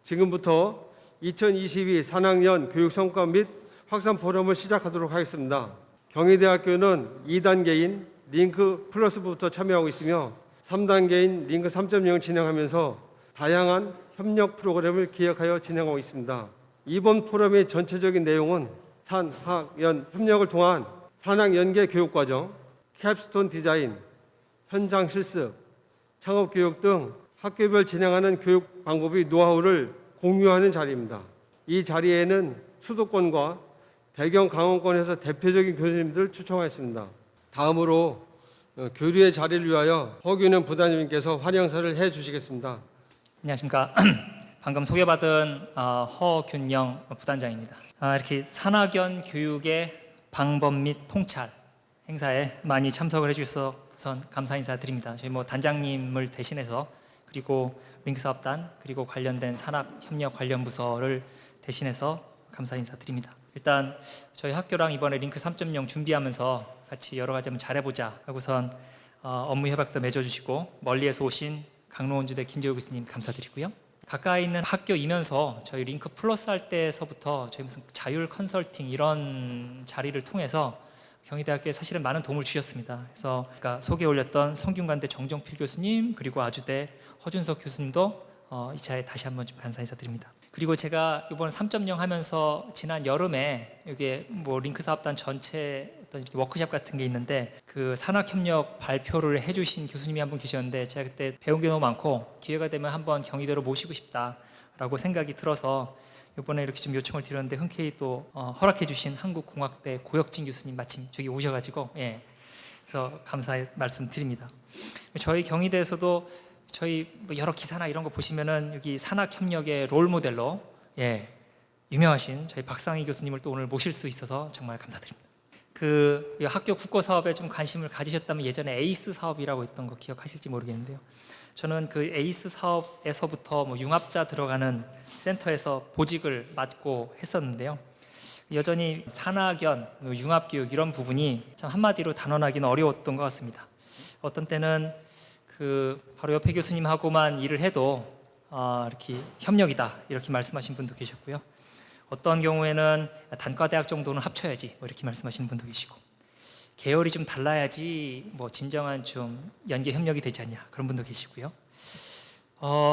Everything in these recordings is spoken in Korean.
지금부터 2022 3학년 교육성과 및 확산 포럼을 시작하도록 하겠습니다. 경희대학교는 2단계인 링크 플러스부터 참여하고 있으며 3단계인 링크 3.0을 진행하면서 다양한 협력 프로그램을 기획하여 진행하고 있습니다. 이번 포럼의 전체적인 내용은 산학연 협력을 통한 산학연계 교육과정, 캡스톤 디자인, 현장 실습, 창업교육 등 학교별 진행하는 교육 방법의 노하우를 공유하는 자리입니다. 이 자리에는 수도권과 대경 강원권에서 대표적인 교수님들을 초청하였습니다. 다음으로 교류의 자리를 위하여 허균현 부단장님께서 환영사를 해주시겠습니다. 안녕하십니까. 방금 소개받은 허균영 부단장입니다. 이렇게 산학연 교육의 방법 및 통찰 행사에 많이 참석을 해주셔서 우선 감사 인사드립니다. 저희 단장님을 대신해서 그리고 링크사업단 그리고 관련된 산학협력 관련 부서를 대신해서 감사 인사드립니다. 일단 저희 학교랑 이번에 링크 3.0 준비하면서 같이 여러 가지 한번 잘해보자 하고선 업무 협약도 맺어주시고 멀리에서 오신 강로원주대 김재호 교수님 감사드리고요. 가까이 있는 학교이면서 저희 링크 플러스 할 때서부터 저희 무슨 자율 컨설팅 이런 자리를 통해서 경희대학교에 사실은 많은 도움을 주셨습니다. 그래서 소개 올렸던 성균관대 정정필 교수님 그리고 아주대 허준석 교수님도 이 차에 다시 한번 좀 감사 인사드립니다. 그리고 제가 이번 3.0 하면서 지난 여름에 여기 링크 사업단 전체 어떤 이렇게 워크숍 같은 게 있는데 그 산학협력 발표를 해주신 교수님이 한 분 계셨는데 제가 그때 배운 게 너무 많고 기회가 되면 한번 경희대로 모시고 싶다라고 생각이 들어서 이번에 이렇게 좀 요청을 드렸는데 흔쾌히 또 허락해 주신 한국공학대 고혁진 교수님 마침 저기 오셔가지고 그래서 감사의 말씀 드립니다. 저희 경희대에서도 저희 여러 기사나 이런 거 보시면은 여기 산학협력의 롤 모델로 유명하신 저희 박상희 교수님을 또 오늘 모실 수 있어서 정말 감사드립니다. 그 학교 국고 사업에 좀 관심을 가지셨다면 예전에 에이스 사업이라고 했던 거 기억하실지 모르겠는데요. 저는 그 에이스 사업에서부터 융합자 들어가는 센터에서 보직을 맡고 했었는데요. 여전히 산학연, 융합교육 이런 부분이 참 한마디로 단언하기는 어려웠던 것 같습니다. 어떤 때는 바로 옆에 교수님하고만 일을 해도 이렇게 협력이다 이렇게 말씀하신 분도 계셨고요. 어떤 경우에는 단과대학 정도는 합쳐야지 이렇게 말씀하시는 분도 계시고 계열이 좀 달라야지 진정한 좀 연계 협력이 되지 않냐 그런 분도 계시고요.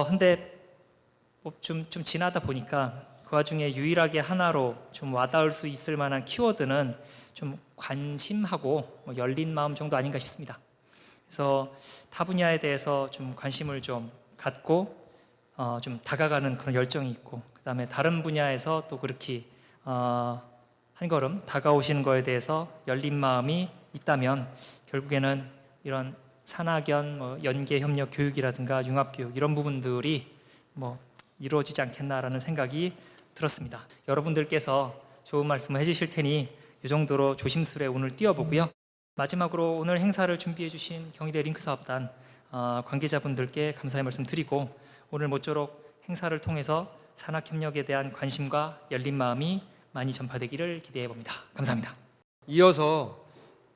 근데 좀 지나다 보니까 그 와중에 유일하게 하나로 좀 와닿을 수 있을 만한 키워드는 좀 관심하고 열린 마음 정도 아닌가 싶습니다. 그래서 타 분야에 대해서 좀 관심을 좀 갖고 좀 다가가는 그런 열정이 있고 그다음에 다른 분야에서 또 그렇게 한 걸음 다가오시는 거에 대해서 열린 마음이 있다면 결국에는 이런 산학연, 연계 협력 교육이라든가 융합교육 이런 부분들이 이루어지지 않겠나라는 생각이 들었습니다. 여러분들께서 좋은 말씀을 해주실 테니 이 정도로 조심스레 오늘 띄워보고요. 마지막으로 오늘 행사를 준비해 주신 경희대 링크사업단 관계자분들께 감사의 말씀 드리고 오늘 모쪼록 행사를 통해서 산학협력에 대한 관심과 열린 마음이 많이 전파되기를 기대해 봅니다. 감사합니다. 이어서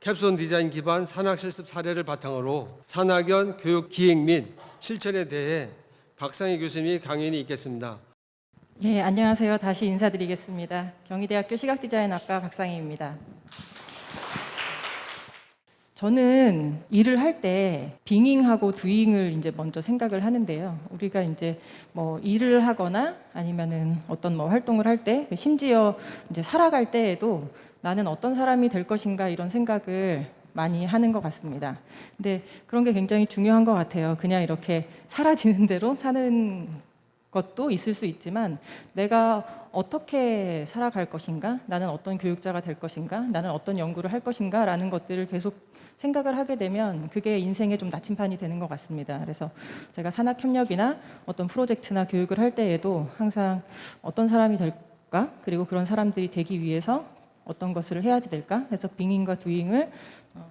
캡스톤 디자인 기반 산학실습 사례를 바탕으로 산학연 교육 기획 및 실천에 대해 박상희 교수님이 강연이 있겠습니다. 안녕하세요. 다시 인사드리겠습니다. 경희대학교 시각디자인학과 박상희입니다. 저는 일을 할 때 빙잉하고 두잉을 이제 먼저 생각을 하는데요. 우리가 이제 일을 하거나 아니면은 어떤 활동을 할 때 심지어 이제 살아갈 때에도 나는 어떤 사람이 될 것인가 이런 생각을 많이 하는 것 같습니다. 근데 그런 게 굉장히 중요한 것 같아요. 그냥 이렇게 사라지는 대로 사는 것도 있을 수 있지만 내가 어떻게 살아갈 것인가, 나는 어떤 교육자가 될 것인가, 나는 어떤 연구를 할 것인가 라는 것들을 계속 생각을 하게 되면 그게 인생의 좀 나침판이 되는 것 같습니다. 그래서 제가 산학협력이나 어떤 프로젝트나 교육을 할 때에도 항상 어떤 사람이 될까, 그리고 그런 사람들이 되기 위해서 어떤 것을 해야지 될까 해서 빙잉과 두잉을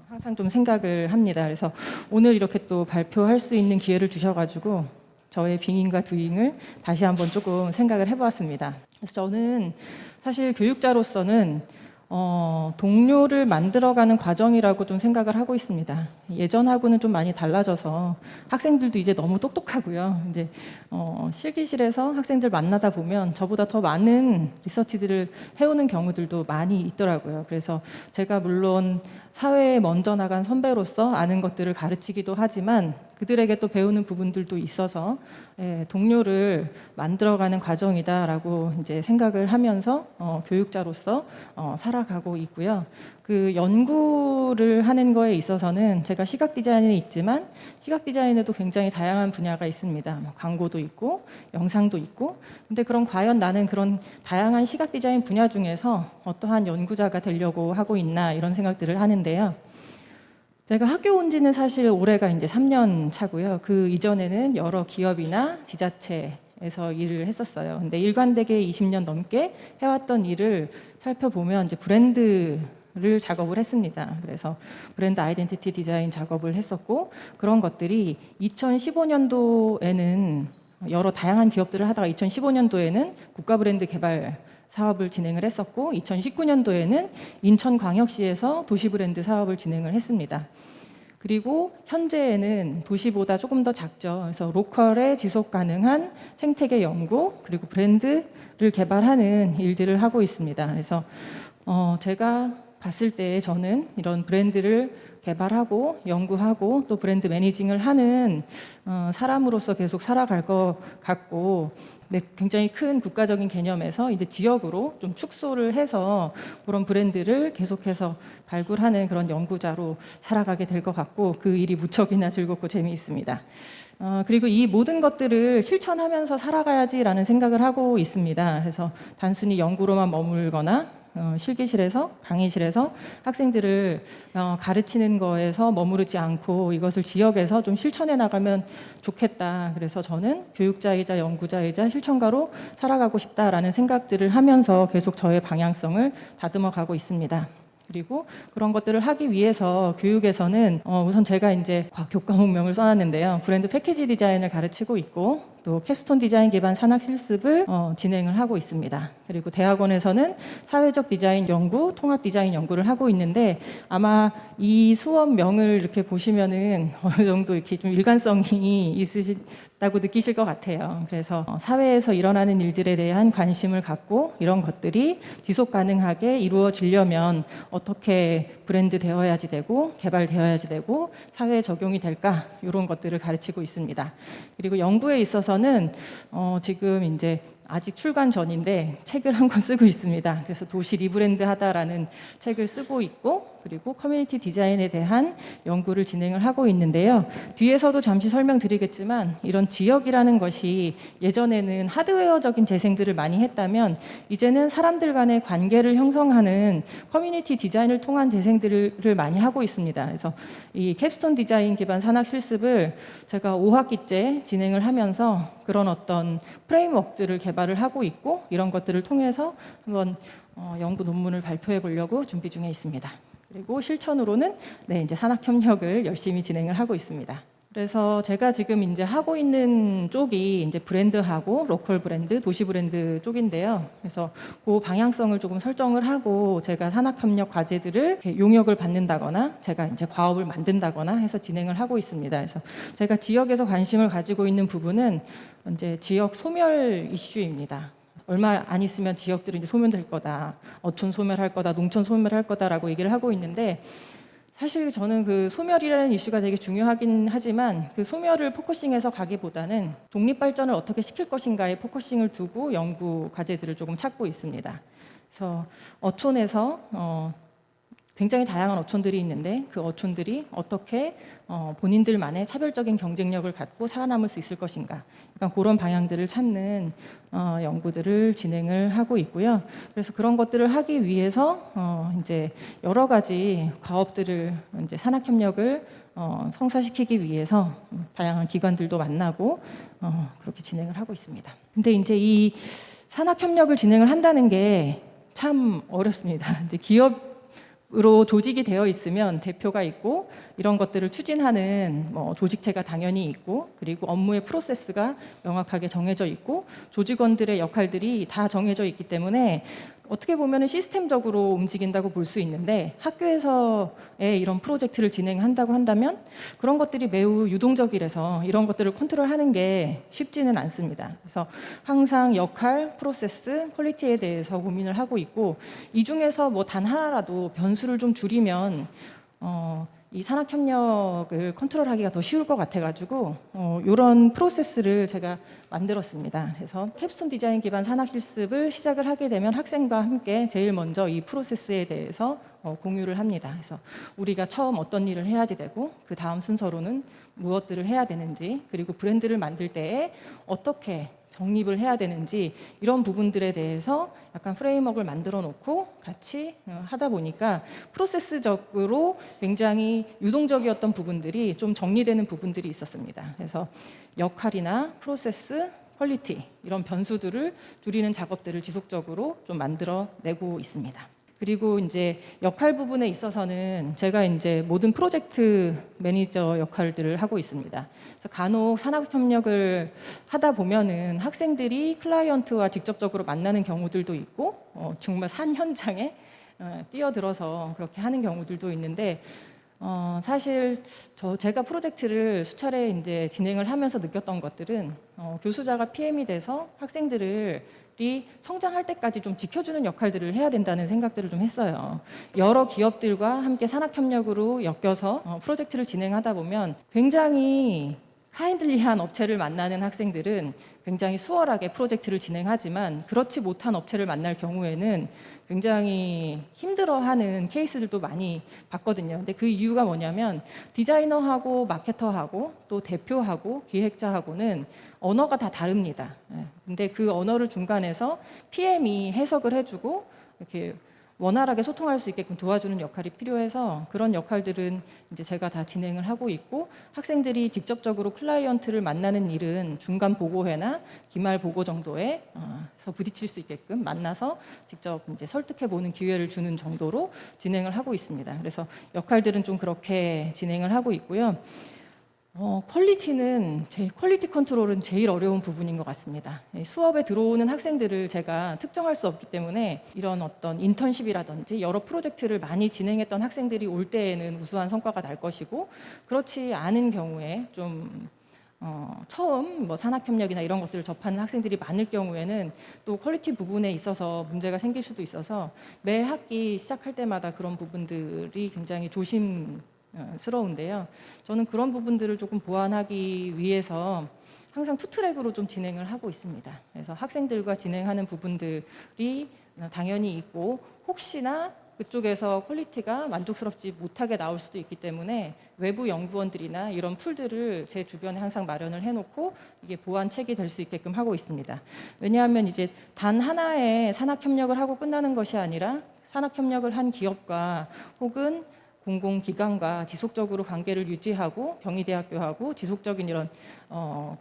항상 좀 생각을 합니다. 그래서 오늘 이렇게 또 발표할 수 있는 기회를 주셔가지고 저의 빙잉과 두잉을 다시 한번 조금 생각을 해보았습니다. 그래서 저는 사실 교육자로서는 동료를 만들어가는 과정이라고 좀 생각을 하고 있습니다. 예전하고는 좀 많이 달라져서 학생들도 이제 너무 똑똑하고요. 이제 실기실에서 학생들 만나다 보면 저보다 더 많은 리서치들을 해오는 경우들도 많이 있더라고요. 그래서 제가 물론 사회에 먼저 나간 선배로서 아는 것들을 가르치기도 하지만 그들에게 또 배우는 부분들도 있어서 동료를 만들어가는 과정이다라고 이제 생각을 하면서 교육자로서 살아가고 있고요. 그 연구를 하는 거에 있어서는 제가 시각 디자인에 있지만 시각 디자인에도 굉장히 다양한 분야가 있습니다. 뭐 광고도 있고 영상도 있고. 근데 그럼 과연 나는 그런 다양한 시각 디자인 분야 중에서 어떠한 연구자가 되려고 하고 있나 이런 생각들을 하는데요. 제가 학교 온 지는 사실 올해가 이제 3년 차고요. 그 이전에는 여러 기업이나 지자체에서 일을 했었어요. 근데 일관되게 20년 넘게 해왔던 일을 살펴보면 이제 브랜드를 작업을 했습니다. 그래서 브랜드 아이덴티티 디자인 작업을 했었고 그런 것들이 2015년도에는 여러 다양한 기업들을 하다가 2015년도에는 국가 브랜드 개발 사업을 진행을 했었고 2019년도에는 인천광역시에서 도시 브랜드 사업을 진행을 했습니다. 그리고 현재에는 도시보다 조금 더 작죠. 그래서 로컬의 지속 가능한 생태계 연구 그리고 브랜드를 개발하는 일들을 하고 있습니다. 그래서 제가 봤을 때 저는 이런 브랜드를 개발하고 연구하고 또 브랜드 매니징을 하는 사람으로서 계속 살아갈 것 같고 굉장히 큰 국가적인 개념에서 이제 지역으로 좀 축소를 해서 그런 브랜드를 계속해서 발굴하는 그런 연구자로 살아가게 될 것 같고 그 일이 무척이나 즐겁고 재미있습니다. 그리고 이 모든 것들을 실천하면서 살아가야지라는 생각을 하고 있습니다. 그래서 단순히 연구로만 머물거나 실기실에서 강의실에서 학생들을 가르치는 거에서 머무르지 않고 이것을 지역에서 좀 실천해 나가면 좋겠다. 그래서 저는 교육자이자 연구자이자 실천가로 살아가고 싶다라는 생각들을 하면서 계속 저의 방향성을 다듬어 가고 있습니다. 그리고 그런 것들을 하기 위해서 교육에서는 우선 제가 이제 교과목명을 써놨는데요. 브랜드 패키지 디자인을 가르치고 있고 또 캡스톤 디자인 기반 산학 실습을 진행을 하고 있습니다. 그리고 대학원에서는 사회적 디자인 연구, 통합 디자인 연구를 하고 있는데 아마 이 수업명을 이렇게 보시면은 어느 정도 이렇게 좀 일관성이 있으시다고 느끼실 것 같아요. 그래서 사회에서 일어나는 일들에 대한 관심을 갖고 이런 것들이 지속 가능하게 이루어지려면 어떻게 브랜드 되어야지 되고 개발되어야지 되고 사회에 적용이 될까 이런 것들을 가르치고 있습니다. 그리고 연구에 있어서는 지금 이제 아직 출간 전인데 책을 한 권 쓰고 있습니다. 그래서 도시 리브랜드 하다라는 책을 쓰고 있고 그리고 커뮤니티 디자인에 대한 연구를 진행을 하고 있는데요. 뒤에서도 잠시 설명드리겠지만 이런 지역이라는 것이 예전에는 하드웨어적인 재생들을 많이 했다면 이제는 사람들 간의 관계를 형성하는 커뮤니티 디자인을 통한 재생들을 많이 하고 있습니다. 그래서 이 캡스톤 디자인 기반 산학 실습을 제가 5학기째 진행을 하면서 그런 어떤 프레임워크들을 개발을 하고 있고 이런 것들을 통해서 한번 연구 논문을 발표해 보려고 준비 중에 있습니다. 그리고 실천으로는 이제 산학 협력을 열심히 진행을 하고 있습니다. 그래서 제가 지금 이제 하고 있는 쪽이 이제 브랜드하고 로컬 브랜드, 도시 브랜드 쪽인데요. 그래서 그 방향성을 조금 설정을 하고 제가 산학 협력 과제들을 용역을 받는다거나 제가 이제 과업을 만든다거나 해서 진행을 하고 있습니다. 그래서 제가 지역에서 관심을 가지고 있는 부분은 이제 지역 소멸 이슈입니다. 얼마 안 있으면 지역들은 이제 소멸될 거다, 어촌 소멸할 거다, 농촌 소멸할 거다라고 얘기를 하고 있는데 사실 저는 그 소멸이라는 이슈가 되게 중요하긴 하지만 그 소멸을 포커싱해서 가기보다는 독립발전을 어떻게 시킬 것인가에 포커싱을 두고 연구 과제들을 조금 찾고 있습니다. 그래서 어촌에서 굉장히 다양한 어촌들이 있는데 그 어촌들이 어떻게 본인들만의 차별적인 경쟁력을 갖고 살아남을 수 있을 것인가, 약간 그런 방향들을 찾는 연구들을 진행을 하고 있고요. 그래서 그런 것들을 하기 위해서 이제 여러 가지 과업들을 이제 산학 협력을 성사시키기 위해서 다양한 기관들도 만나고 그렇게 진행을 하고 있습니다. 근데 이제 이 산학 협력을 진행을 한다는 게 참 어렵습니다. 이제 기업으로 조직이 되어 있으면 대표가 있고 이런 것들을 추진하는 조직체가 당연히 있고 그리고 업무의 프로세스가 명확하게 정해져 있고 조직원들의 역할들이 다 정해져 있기 때문에 어떻게 보면 시스템적으로 움직인다고 볼 수 있는데 학교에서의 이런 프로젝트를 진행한다고 한다면 그런 것들이 매우 유동적이라서 이런 것들을 컨트롤하는 게 쉽지는 않습니다. 그래서 항상 역할, 프로세스, 퀄리티에 대해서 고민을 하고 있고 이 중에서 뭐 단 하나라도 변수를 좀 줄이면 이 산학협력을 컨트롤하기가 더 쉬울 것 같아가지고 이런 프로세스를 제가 만들었습니다. 그래서 캡스톤 디자인 기반 산학실습을 시작을 하게 되면 학생과 함께 제일 먼저 이 프로세스에 대해서 공유를 합니다. 그래서 우리가 처음 어떤 일을 해야지 되고 그 다음 순서로는 무엇들을 해야 되는지 그리고 브랜드를 만들 때에 어떻게 정립을 해야 되는지 이런 부분들에 대해서 약간 프레임워크를 만들어 놓고 같이 하다 보니까 프로세스적으로 굉장히 유동적이었던 부분들이 좀 정리되는 부분들이 있었습니다. 그래서 역할이나 프로세스, 퀄리티 이런 변수들을 줄이는 작업들을 지속적으로 좀 만들어내고 있습니다. 그리고 이제 역할 부분에 있어서는 제가 이제 모든 프로젝트 매니저 역할들을 하고 있습니다. 그래서 간혹 산학협력을 하다 보면은 학생들이 클라이언트와 직접적으로 만나는 경우들도 있고 정말 산 현장에 뛰어들어서 그렇게 하는 경우들도 있는데 사실 제가 프로젝트를 수차례 이제 진행을 하면서 느꼈던 것들은 교수자가 PM이 돼서 학생들이 성장할 때까지 좀 지켜주는 역할들을 해야 된다는 생각들을 좀 했어요. 여러 기업들과 함께 산학협력으로 엮여서 프로젝트를 진행하다 보면 굉장히 카인들리한 업체를 만나는 학생들은 굉장히 수월하게 프로젝트를 진행하지만 그렇지 못한 업체를 만날 경우에는 굉장히 힘들어하는 케이스들도 많이 봤거든요. 근데 그 이유가 뭐냐면 디자이너하고 마케터하고 또 대표하고 기획자하고는 언어가 다 다릅니다. 근데 그 언어를 중간에서 PM이 해석을 해주고 이렇게 원활하게 소통할 수 있게끔 도와주는 역할이 필요해서 그런 역할들은 이제 제가 다 진행을 하고 있고 학생들이 직접적으로 클라이언트를 만나는 일은 중간 보고회나 기말 보고 정도에서 부딪힐 수 있게끔 만나서 직접 이제 설득해 보는 기회를 주는 정도로 진행을 하고 있습니다. 그래서 역할들은 좀 그렇게 진행을 하고 있고요. 퀄리티 컨트롤은 제일 어려운 부분인 것 같습니다. 수업에 들어오는 학생들을 제가 특정할 수 없기 때문에 이런 어떤 인턴십이라든지 여러 프로젝트를 많이 진행했던 학생들이 올 때에는 우수한 성과가 날 것이고 그렇지 않은 경우에 좀 처음 뭐 산학협력이나 이런 것들을 접하는 학생들이 많을 경우에는 또 퀄리티 부분에 있어서 문제가 생길 수도 있어서 매 학기 시작할 때마다 그런 부분들이 굉장히 조심스러운데요. 저는 그런 부분들을 조금 보완하기 위해서 항상 투트랙으로 좀 진행을 하고 있습니다. 그래서 학생들과 진행하는 부분들이 당연히 있고 혹시나 그쪽에서 퀄리티가 만족스럽지 못하게 나올 수도 있기 때문에 외부 연구원들이나 이런 풀들을 제 주변에 항상 마련을 해놓고 이게 보완책이 될 수 있게끔 하고 있습니다. 왜냐하면 이제 단 하나의 산학협력을 하고 끝나는 것이 아니라 산학협력을 한 기업과 혹은 공공기관과 지속적으로 관계를 유지하고 경희대학교하고 지속적인 이런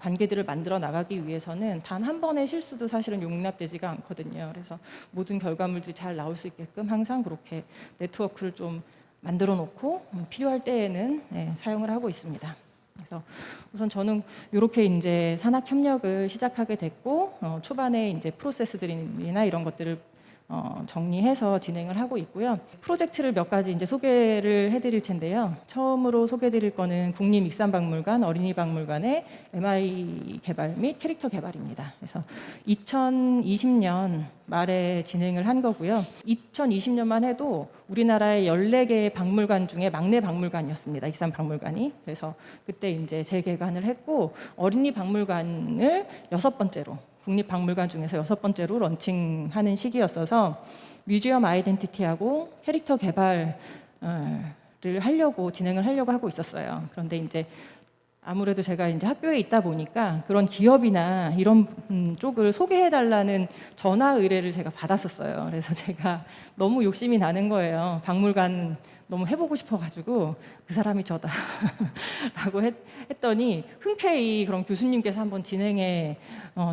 관계들을 만들어 나가기 위해서는 단 한 번의 실수도 사실은 용납되지가 않거든요. 그래서 모든 결과물들이 잘 나올 수 있게끔 항상 그렇게 네트워크를 좀 만들어 놓고 필요할 때에는 사용을 하고 있습니다. 그래서 우선 저는 이렇게 이제 산학협력을 시작하게 됐고 초반에 이제 프로세스들이나 이런 것들을 정리해서 진행을 하고 있고요. 프로젝트를 몇 가지 이제 소개를 해드릴 텐데요. 처음으로 소개드릴 거는 국립익산박물관 어린이박물관의 MI 개발 및 캐릭터 개발입니다. 그래서 2020년 말에 진행을 한 거고요. 2020년만 해도 우리나라의 14개의 박물관 중에 막내 박물관이었습니다. 익산박물관이. 그래서 그때 이제 재개관을 했고 어린이 박물관을 6번째로 국립박물관 중에서 6번째로 런칭하는 시기였어서 뮤지엄 아이덴티티하고 캐릭터 개발을 진행을 하려고 하고 있었어요. 그런데 이제 아무래도 제가 이제 학교에 있다 보니까 그런 기업이나 이런 쪽을 소개해달라는 전화 의뢰를 제가 받았었어요. 그래서 제가 너무 욕심이 나는 거예요. 박물관 너무 해보고 싶어가지고 그 사람이 저다 라고 했더니 흔쾌히 그럼 교수님께서 한번 진행해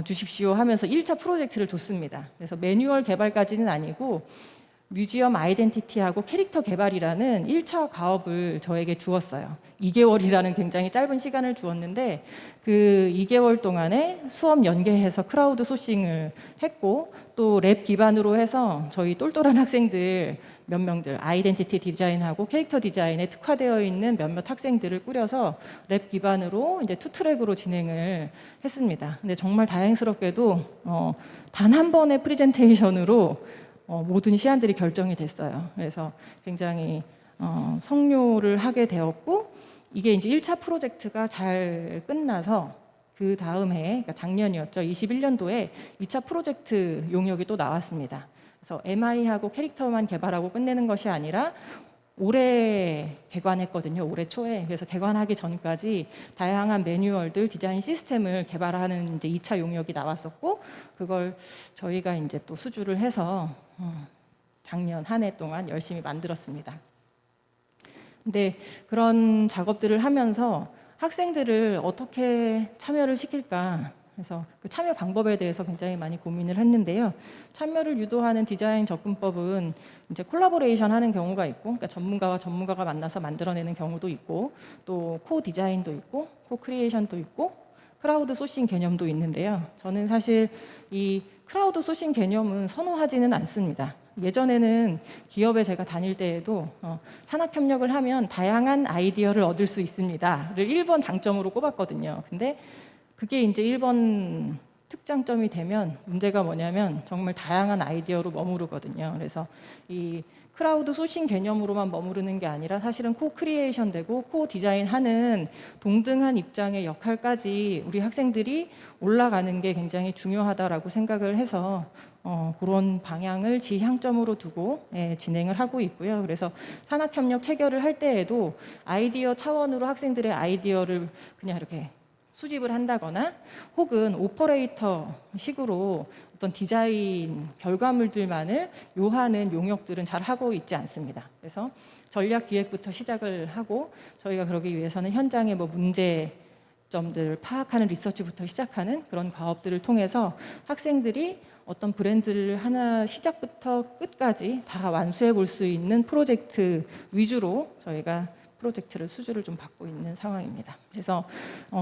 주십시오 하면서 1차 프로젝트를 줬습니다. 그래서 매뉴얼 개발까지는 아니고 뮤지엄 아이덴티티하고 캐릭터 개발이라는 1차 과업을 저에게 주었어요. 2개월이라는 굉장히 짧은 시간을 주었는데 그 2개월 동안에 수업 연계해서 크라우드 소싱을 했고 또 랩 기반으로 해서 저희 똘똘한 학생들 몇 명들 아이덴티티 디자인하고 캐릭터 디자인에 특화되어 있는 몇몇 학생들을 꾸려서 랩 기반으로 이제 투트랙으로 진행을 했습니다. 근데 정말 다행스럽게도 단 한 번의 프레젠테이션으로 모든 시안들이 결정이 됐어요. 그래서 굉장히 성료를 하게 되었고 이게 이제 1차 프로젝트가 잘 끝나서 그 다음 해, 그러니까 작년이었죠. 21년도에 2차 프로젝트 용역이 또 나왔습니다. 그래서 MI하고 캐릭터만 개발하고 끝내는 것이 아니라 올해 개관했거든요. 올해 초에. 그래서 개관하기 전까지 다양한 매뉴얼들, 디자인 시스템을 개발하는 이제 2차 용역이 나왔었고 그걸 저희가 이제 또 수주를 해서 작년 한 해 동안 열심히 만들었습니다. 근데 그런 작업들을 하면서 학생들을 어떻게 참여를 시킬까? 그래서 그 참여 방법에 대해서 굉장히 많이 고민을 했는데요. 참여를 유도하는 디자인 접근법은 이제 콜라보레이션 하는 경우가 있고, 그러니까 전문가와 전문가가 만나서 만들어내는 경우도 있고, 또 코 디자인도 있고, 코 크리에이션도 있고, 크라우드 소싱 개념도 있는데요. 저는 사실 이 크라우드 소싱 개념은 선호하지는 않습니다. 예전에는 기업에 제가 다닐 때에도 산학협력을 하면 다양한 아이디어를 얻을 수 있습니다를 1번 장점으로 꼽았거든요. 근데 그게 이제 1번 특장점이 되면 문제가 뭐냐면 정말 다양한 아이디어로 머무르거든요. 그래서 이 크라우드 소싱 개념으로만 머무르는 게 아니라 사실은 코 크리에이션 되고 코 디자인 하는 동등한 입장의 역할까지 우리 학생들이 올라가는 게 굉장히 중요하다라고 생각을 해서 그런 방향을 지향점으로 두고 진행을 하고 있고요. 그래서 산학협력 체결을 할 때에도 아이디어 차원으로 학생들의 아이디어를 그냥 이렇게 수집을 한다거나 혹은 오퍼레이터 식으로 어떤 디자인 결과물들만을 요하는 용역들은 잘 하고 있지 않습니다. 그래서 전략 기획부터 시작을 하고 저희가 그러기 위해서는 현장의 뭐 문제점들을 파악하는 리서치부터 시작하는 그런 과업들을 통해서 학생들이 어떤 브랜드를 하나 시작부터 끝까지 다 완수해 볼 수 있는 프로젝트 위주로 저희가 프로젝트를 수주를 좀 받고 있는 상황입니다. 그래서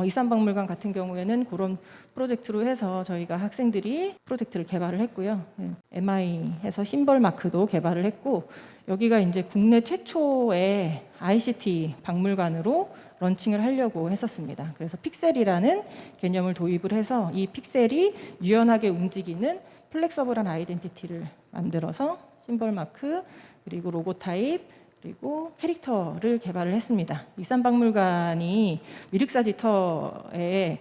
이산박물관 같은 경우에는 그런 프로젝트로 해서 저희가 학생들이 프로젝트를 개발을 했고요. MI에서 심벌 마크도 개발을 했고 여기가 이제 국내 최초의 ICT 박물관으로 런칭을 하려고 했었습니다. 그래서 픽셀이라는 개념을 도입을 해서 이 픽셀이 유연하게 움직이는 플렉서블한 아이덴티티를 만들어서 심벌 마크 그리고 로고 타입 그리고 캐릭터를 개발을 했습니다. 이산박물관이 미륵사지터에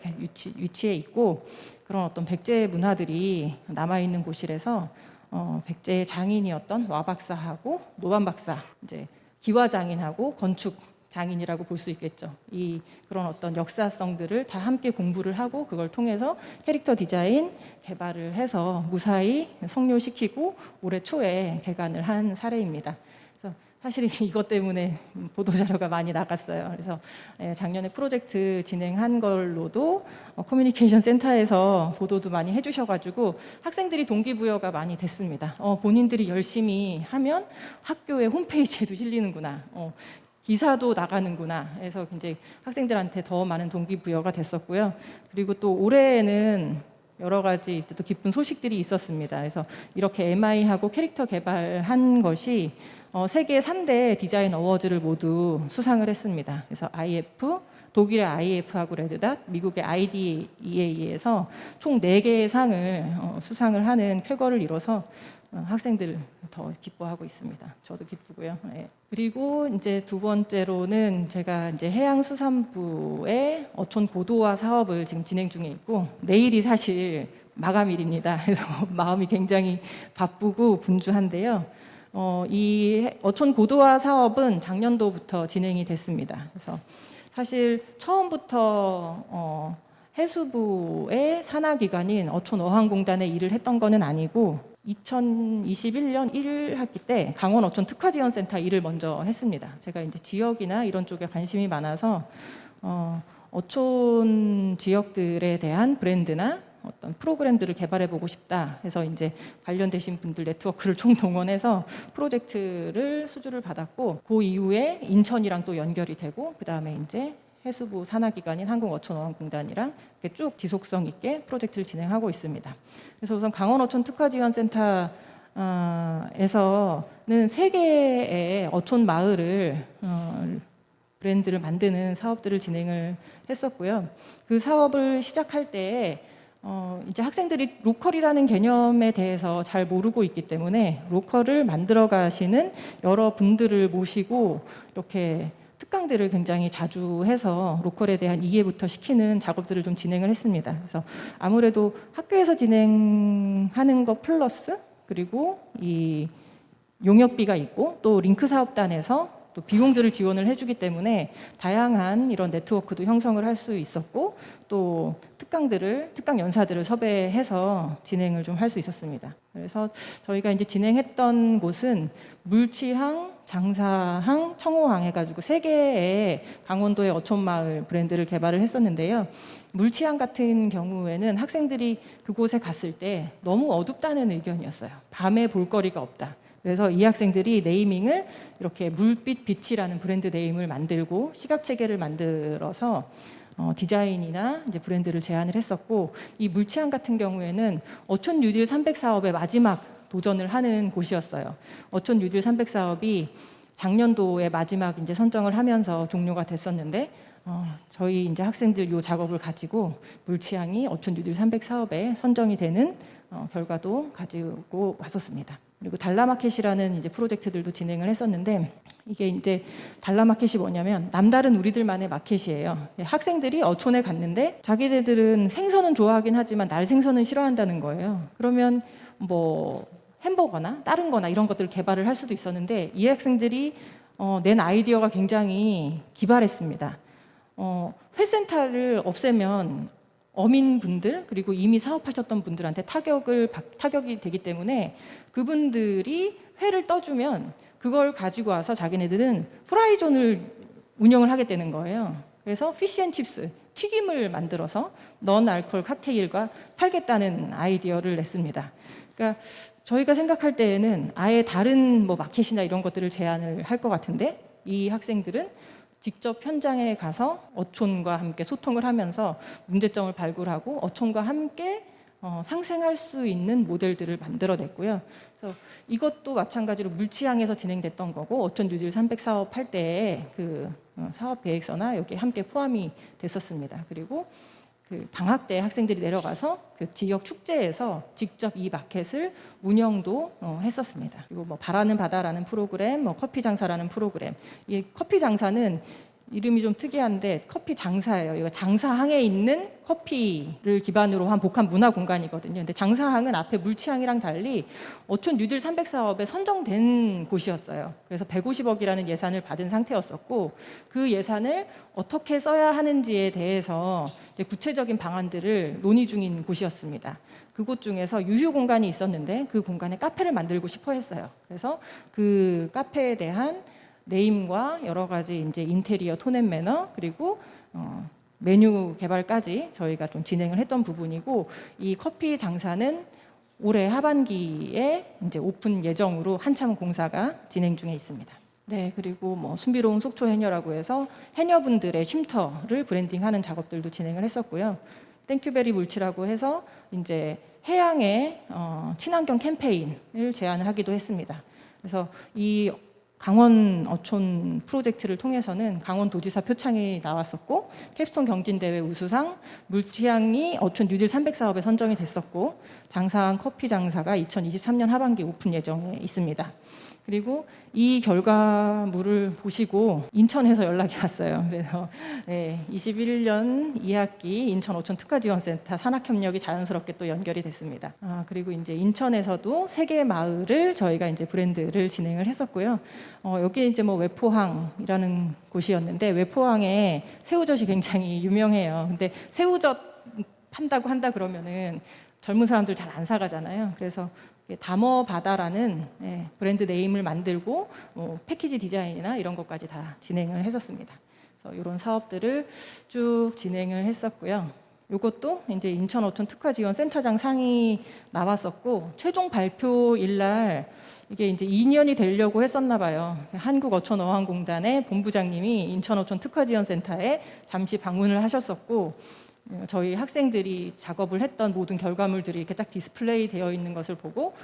위치해 있고 그런 어떤 백제 문화들이 남아있는 곳이라서 백제의 장인이었던 와박사하고 노반박사, 이제 기와장인하고 건축 장인이라고 볼 수 있겠죠. 이 그런 어떤 역사성들을 다 함께 공부를 하고 그걸 통해서 캐릭터 디자인 개발을 해서 무사히 성료시키고 올해 초에 개관을 한 사례입니다. 그래서 사실 이것 때문에 보도자료가 많이 나갔어요. 그래서 작년에 프로젝트 진행한 걸로도 커뮤니케이션 센터에서 보도도 많이 해주셔가지고 학생들이 동기부여가 많이 됐습니다. 본인들이 열심히 하면 학교의 홈페이지에도 실리는구나. 기사도 나가는구나. 그래서 이제 학생들한테 더 많은 동기부여가 됐었고요. 그리고 또 올해에는 여러 가지 또 기쁜 소식들이 있었습니다. 그래서 이렇게 MI하고 캐릭터 개발한 것이 세계 3대 디자인 어워즈를 모두 수상을 했습니다. 그래서 IF, 독일의 IF하고 레드닷, 미국의 IDEA에서 총 4개의 상을 수상을 하는 쾌거를 이뤄서 학생들 더 기뻐하고 있습니다. 저도 기쁘고요. 네. 그리고 이제 두 번째로는 제가 이제 해양수산부의 어촌 고도화 사업을 지금 진행 중에 있고 내일이 사실 마감일입니다. 그래서 마음이 굉장히 바쁘고 분주한데요. 이 어촌 고도화 사업은 작년도부터 진행이 됐습니다. 그래서 사실 처음부터 해수부의 산하기관인 어촌어항공단에 일을 했던 거는 아니고 2021년 1학기 때 강원 어촌 특화지원센터 일을 먼저 했습니다. 제가 이제 지역이나 이런 쪽에 관심이 많아서 어촌 지역들에 대한 브랜드나 어떤 프로그램들을 개발해보고 싶다 해서 이제 관련되신 분들 네트워크를 총동원해서 프로젝트를 수주를 받았고, 그 이후에 인천이랑 또 연결이 되고, 그 다음에 이제 해수부 산하기관인 한국어촌어원공단이랑 이렇게 쭉 지속성 있게 프로젝트를 진행하고 있습니다. 그래서 우선 강원어촌 특화지원센터 에서는 3개의 어촌 마을을 브랜드를 만드는 사업들을 진행을 했었고요. 그 사업을 시작할 때 이제 학생들이 로컬이라는 개념에 대해서 잘 모르고 있기 때문에 로컬을 만들어 가시는 여러 분들을 모시고 이렇게 특강들을 굉장히 자주 해서 로컬에 대한 이해부터 시키는 작업들을 좀 진행을 했습니다. 그래서 아무래도 학교에서 진행하는 것 플러스, 그리고 이 용역비가 있고 또 링크 사업단에서 또 비용들을 지원을 해주기 때문에 다양한 이런 네트워크도 형성을 할 수 있었고, 또 특강 연사들을 섭외해서 진행을 좀 할 수 있었습니다. 그래서 저희가 이제 진행했던 곳은 물치항, 장사항, 청호항 해가지고 3개의 강원도의 어촌마을 브랜드를 개발을 했었는데요. 물치항 같은 경우에는 학생들이 그곳에 갔을 때 너무 어둡다는 의견이었어요. 밤에 볼거리가 없다. 그래서 이 학생들이 네이밍을 이렇게 물빛 빛이라는 브랜드 네임을 만들고 시각체계를 만들어서 디자인이나 이제 브랜드를 제안을 했었고, 이 물치항 같은 경우에는 어촌 뉴딜 300 사업의 마지막 도전을 하는 곳이었어요. 어촌 뉴딜 300 사업이 작년도에 마지막 이제 선정을 하면서 종료가 됐었는데, 저희 이제 학생들 요 작업을 가지고 물치항이 어촌 뉴딜 300 사업에 선정이 되는 결과도 가지고 왔었습니다. 그리고 달라마켓이라는 이제 프로젝트들도 진행을 했었는데, 이게 이제 달라마켓이 뭐냐면 남다른 우리들만의 마켓이에요. 학생들이 어촌에 갔는데 자기네들은 생선은 좋아하긴 하지만 날 생선은 싫어한다는 거예요. 그러면 뭐 햄버거나 다른 거나 이런 것들을 개발을 할 수도 있었는데, 이 학생들이 낸 아이디어가 굉장히 기발했습니다. 회센터를 없애면 어민분들 그리고 이미 사업하셨던 분들한테 타격이 되기 때문에 그분들이 회를 떠주면 그걸 가지고 와서 자기네들은 프라이존을 운영을 하게 되는 거예요. 그래서 피시앤칩스, 튀김을 만들어서 넌 알코올 칵테일과 팔겠다는 아이디어를 냈습니다. 그러니까 저희가 생각할 때에는 아예 다른 뭐 마켓이나 이런 것들을 제안을 할 것 같은데, 이 학생들은 직접 현장에 가서 어촌과 함께 소통을 하면서 문제점을 발굴하고 어촌과 함께 상생할 수 있는 모델들을 만들어냈고요. 그래서 이것도 마찬가지로 물치항에서 진행됐던 거고, 어촌 뉴딜 300 사업 할 때의 그 사업 계획서나 여기 함께 포함이 됐었습니다. 그리고 그 방학 때 학생들이 내려가서 그 지역 축제에서 직접 이 마켓을 운영도 했었습니다. 그리고 뭐 바라는 바다라는 프로그램, 뭐 커피 장사라는 프로그램. 이 커피 장사는 이름이 좀 특이한데 커피 장사예요. 이거 장사항에 있는 커피를 기반으로 한 복합 문화 공간이거든요. 근데 장사항은 앞에 물치항이랑 달리 어촌 뉴딜 300 사업에 선정된 곳이었어요. 그래서 150억이라는 예산을 받은 상태였었고, 그 예산을 어떻게 써야 하는지에 대해서 이제 구체적인 방안들을 논의 중인 곳이었습니다. 그곳 중에서 유휴 공간이 있었는데 그 공간에 카페를 만들고 싶어 했어요. 그래서 그 카페에 대한 네임과 여러 가지 이제 인테리어 톤 앤 매너, 그리고 메뉴 개발까지 저희가 좀 진행을 했던 부분이고, 이 커피 장사는 올해 하반기에 이제 오픈 예정으로 한참 공사가 진행 중에 있습니다. 네, 그리고 뭐 순비로운 속초 해녀라고 해서 해녀분들의 쉼터를 브랜딩하는 작업들도 진행을 했었고요. 땡큐베리 물치라고 해서 이제 해양의 친환경 캠페인을 제안을 하기도 했습니다. 그래서 이 강원 어촌 프로젝트를 통해서는 강원도지사 표창이 나왔었고, 캡스톤 경진대회 우수상, 물치항이 어촌 뉴딜 300 사업에 선정이 됐었고, 장사항 커피 장사가 2023년 하반기 오픈 예정에 있습니다. 그리고 이 결과물을 보시고 인천에서 연락이 왔어요. 그래서 21년 2학기 인천 어촌 특화지원센터 산학협력이 자연스럽게 또 연결이 됐습니다. 그리고 이제 인천에서도 3개의 마을을 저희가 이제 브랜드를 진행을 했었고요. 여기 이제 뭐 외포항이라는 곳이었는데, 외포항에 새우젓이 굉장히 유명해요. 근데 새우젓 판다고 한다 그러면은 젊은 사람들 잘 안 사가잖아요. 그래서 담어바다라는 브랜드 네임을 만들고 패키지 디자인이나 이런 것까지 다 진행을 했었습니다. 그래서 이런 사업들을 쭉 진행을 했었고요. 이것도 이제 인천 어촌 특화 지원 센터장 상이 나왔었고 최종 발표일 날 이게 이제 2년이 되려고 했었나 봐요. 한국어촌어항공단의 본부장님이 인천 어촌 특화 지원 센터에 잠시 방문을 하셨었고 저희 학생들이 작업을 했던 모든 결과물들이 이렇게 딱 디스플레이 되어 있는 것을 보고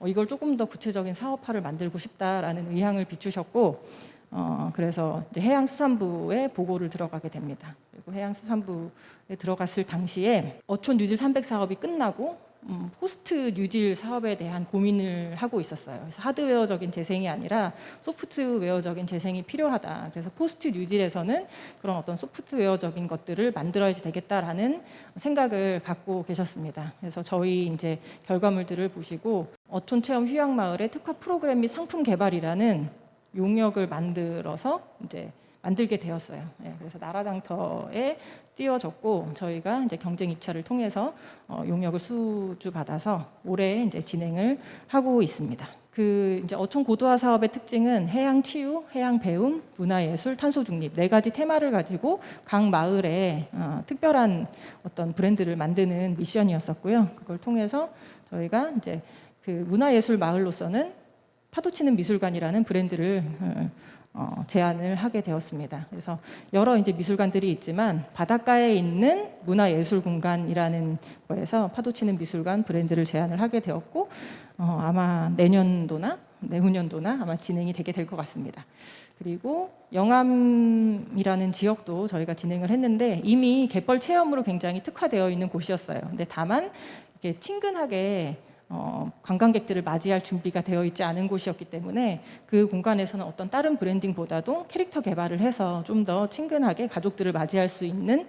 이걸 조금 더 구체적인 사업화를 만들고 싶다라는 의향을 비추셨고 그래서 이제 해양수산부에 보고를 들어가게 됩니다. 그리고 해양수산부에 들어갔을 당시에 어촌 뉴딜 300 사업이 끝나고 포스트 뉴딜 사업에 대한 고민을 하고 있었어요. 그래서 하드웨어적인 재생이 아니라 소프트웨어적인 재생이 필요하다. 그래서 포스트 뉴딜에서는 그런 어떤 소프트웨어적인 것들을 만들어야지 되겠다라는 생각을 갖고 계셨습니다. 그래서 저희 이제 결과물들을 보시고 어촌 체험 휴양마을의 특화 프로그램 및 상품 개발이라는 용역을 만들어서 이제 만들게 되었어요. 그래서 나라장터에 띄워졌고 저희가 이제 경쟁 입찰을 통해서 용역을 수주받아서 올해 이제 진행을 하고 있습니다. 그 이제 어촌 고도화 사업의 특징은 해양 치유, 해양 배움, 문화예술, 탄소 중립 네 가지 테마를 가지고 각 마을에 특별한 어떤 브랜드를 만드는 미션이었었고요. 그걸 통해서 저희가 이제 그 문화예술 마을로서는 파도치는 미술관이라는 브랜드를 제안을 하게 되었습니다. 그래서 여러 이제 미술관들이 있지만 바닷가에 있는 문화예술 공간이라는 거에서 파도치는 미술관 브랜드를 제안을 하게 되었고 아마 내년도나 내후년도나 아마 진행이 되게 될 것 같습니다. 그리고 영암이라는 지역도 저희가 진행을 했는데 이미 갯벌 체험으로 굉장히 특화되어 있는 곳이었어요. 근데 다만 이렇게 친근하게 관광객들을 맞이할 준비가 되어 있지 않은 곳이었기 때문에 그 공간에서는 어떤 다른 브랜딩보다도 캐릭터 개발을 해서 좀 더 친근하게 가족들을 맞이할 수 있는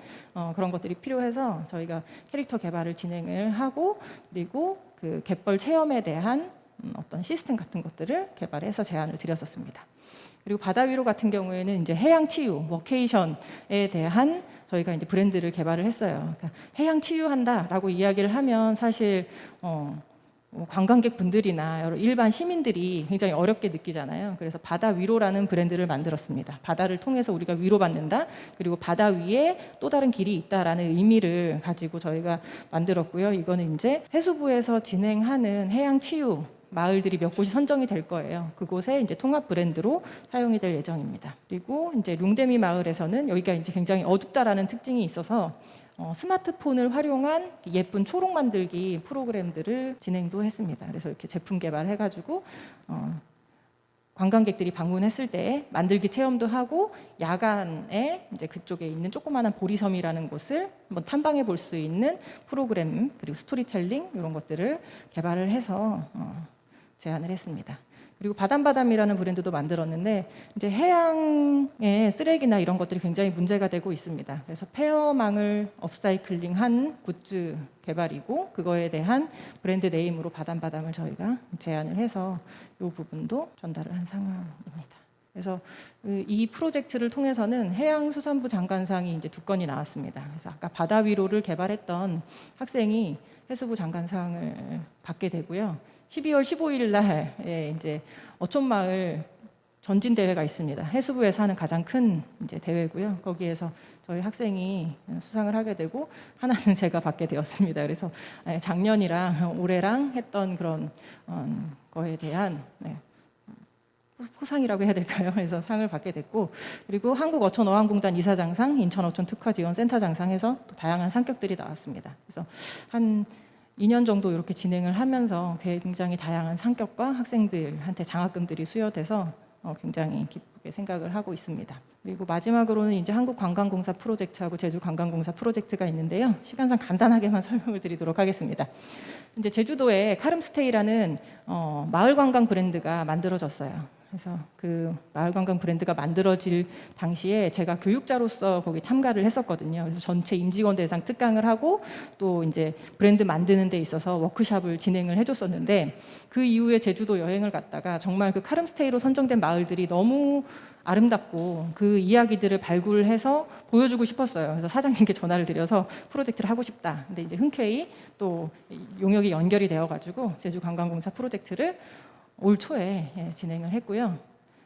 그런 것들이 필요해서 저희가 캐릭터 개발을 진행을 하고 그리고 그 갯벌 체험에 대한 어떤 시스템 같은 것들을 개발해서 제안을 드렸었습니다. 그리고 바다 위로 같은 경우에는 이제 해양 치유, 워케이션에 대한 저희가 이제 브랜드를 개발을 했어요. 그러니까 해양 치유한다라고 이야기를 하면 사실 관광객 분들이나 일반 시민들이 굉장히 어렵게 느끼잖아요. 그래서 바다 위로라는 브랜드를 만들었습니다. 바다를 통해서 우리가 위로받는다. 그리고 바다 위에 또 다른 길이 있다라는 의미를 가지고 저희가 만들었고요. 이거는 이제 해수부에서 진행하는 해양 치유 마을들이 몇 곳이 선정이 될 거예요. 그곳에 이제 통합 브랜드로 사용이 될 예정입니다. 그리고 이제 룡대미 마을에서는 여기가 이제 굉장히 어둡다라는 특징이 있어서 스마트폰을 활용한 예쁜 초록 만들기 프로그램들을 진행도 했습니다. 그래서 이렇게 제품 개발해가지고 관광객들이 방문했을 때 만들기 체험도 하고 야간에 이제 그쪽에 있는 조그마한 보리섬이라는 곳을 한번 탐방해 볼 수 있는 프로그램 그리고 스토리텔링 이런 것들을 개발을 해서 제안을 했습니다. 그리고 바담바담이라는 브랜드도 만들었는데 이제 해양의 쓰레기나 이런 것들이 굉장히 문제가 되고 있습니다. 그래서 폐어망을 업사이클링한 굿즈 개발이고 그거에 대한 브랜드 네임으로 바담바담을 저희가 제안을 해서 이 부분도 전달을 한 상황입니다. 그래서 이 프로젝트를 통해서는 해양수산부 장관상이 이제 2건이 나왔습니다. 그래서 아까 바다 위로를 개발했던 학생이 해수부 장관상을 받게 되고요. 12월 15일 날 이제 어촌마을 전진 대회가 있습니다. 해수부에서 하는 가장 큰 이제 대회고요. 거기에서 저희 학생이 수상을 하게 되고 하나는 제가 받게 되었습니다. 그래서 작년이랑 올해랑 했던 그런 거에 대한 포상이라고 해야 될까요? 그래서 상을 받게 됐고 그리고 한국어촌어항공단 이사장상, 인천어촌 특화지원센터장상 해서 또 다양한 상격들이 나왔습니다. 그래서 한 2년 정도 이렇게 진행을 하면서 굉장히 다양한 상격과 학생들한테 장학금들이 수여돼서 굉장히 기쁘게 생각을 하고 있습니다. 그리고 마지막으로는 이제 한국관광공사 프로젝트하고 제주관광공사 프로젝트가 있는데요. 시간상 간단하게만 설명을 드리도록 하겠습니다. 이제 제주도에 카름스테이라는 마을 관광 브랜드가 만들어졌어요. 그래서 그 마을 관광 브랜드가 만들어질 당시에 제가 교육자로서 거기 참가를 했었거든요. 그래서 전체 임직원 대상 특강을 하고 또 이제 브랜드 만드는 데 있어서 워크숍을 진행을 해줬었는데 그 이후에 제주도 여행을 갔다가 정말 그 카름스테이로 선정된 마을들이 너무 아름답고 그 이야기들을 발굴해서 보여주고 싶었어요. 그래서 사장님께 전화를 드려서 프로젝트를 하고 싶다. 근데 이제 흔쾌히 또 용역이 연결이 되어가지고 제주관광공사 프로젝트를 올 초에 진행을 했고요.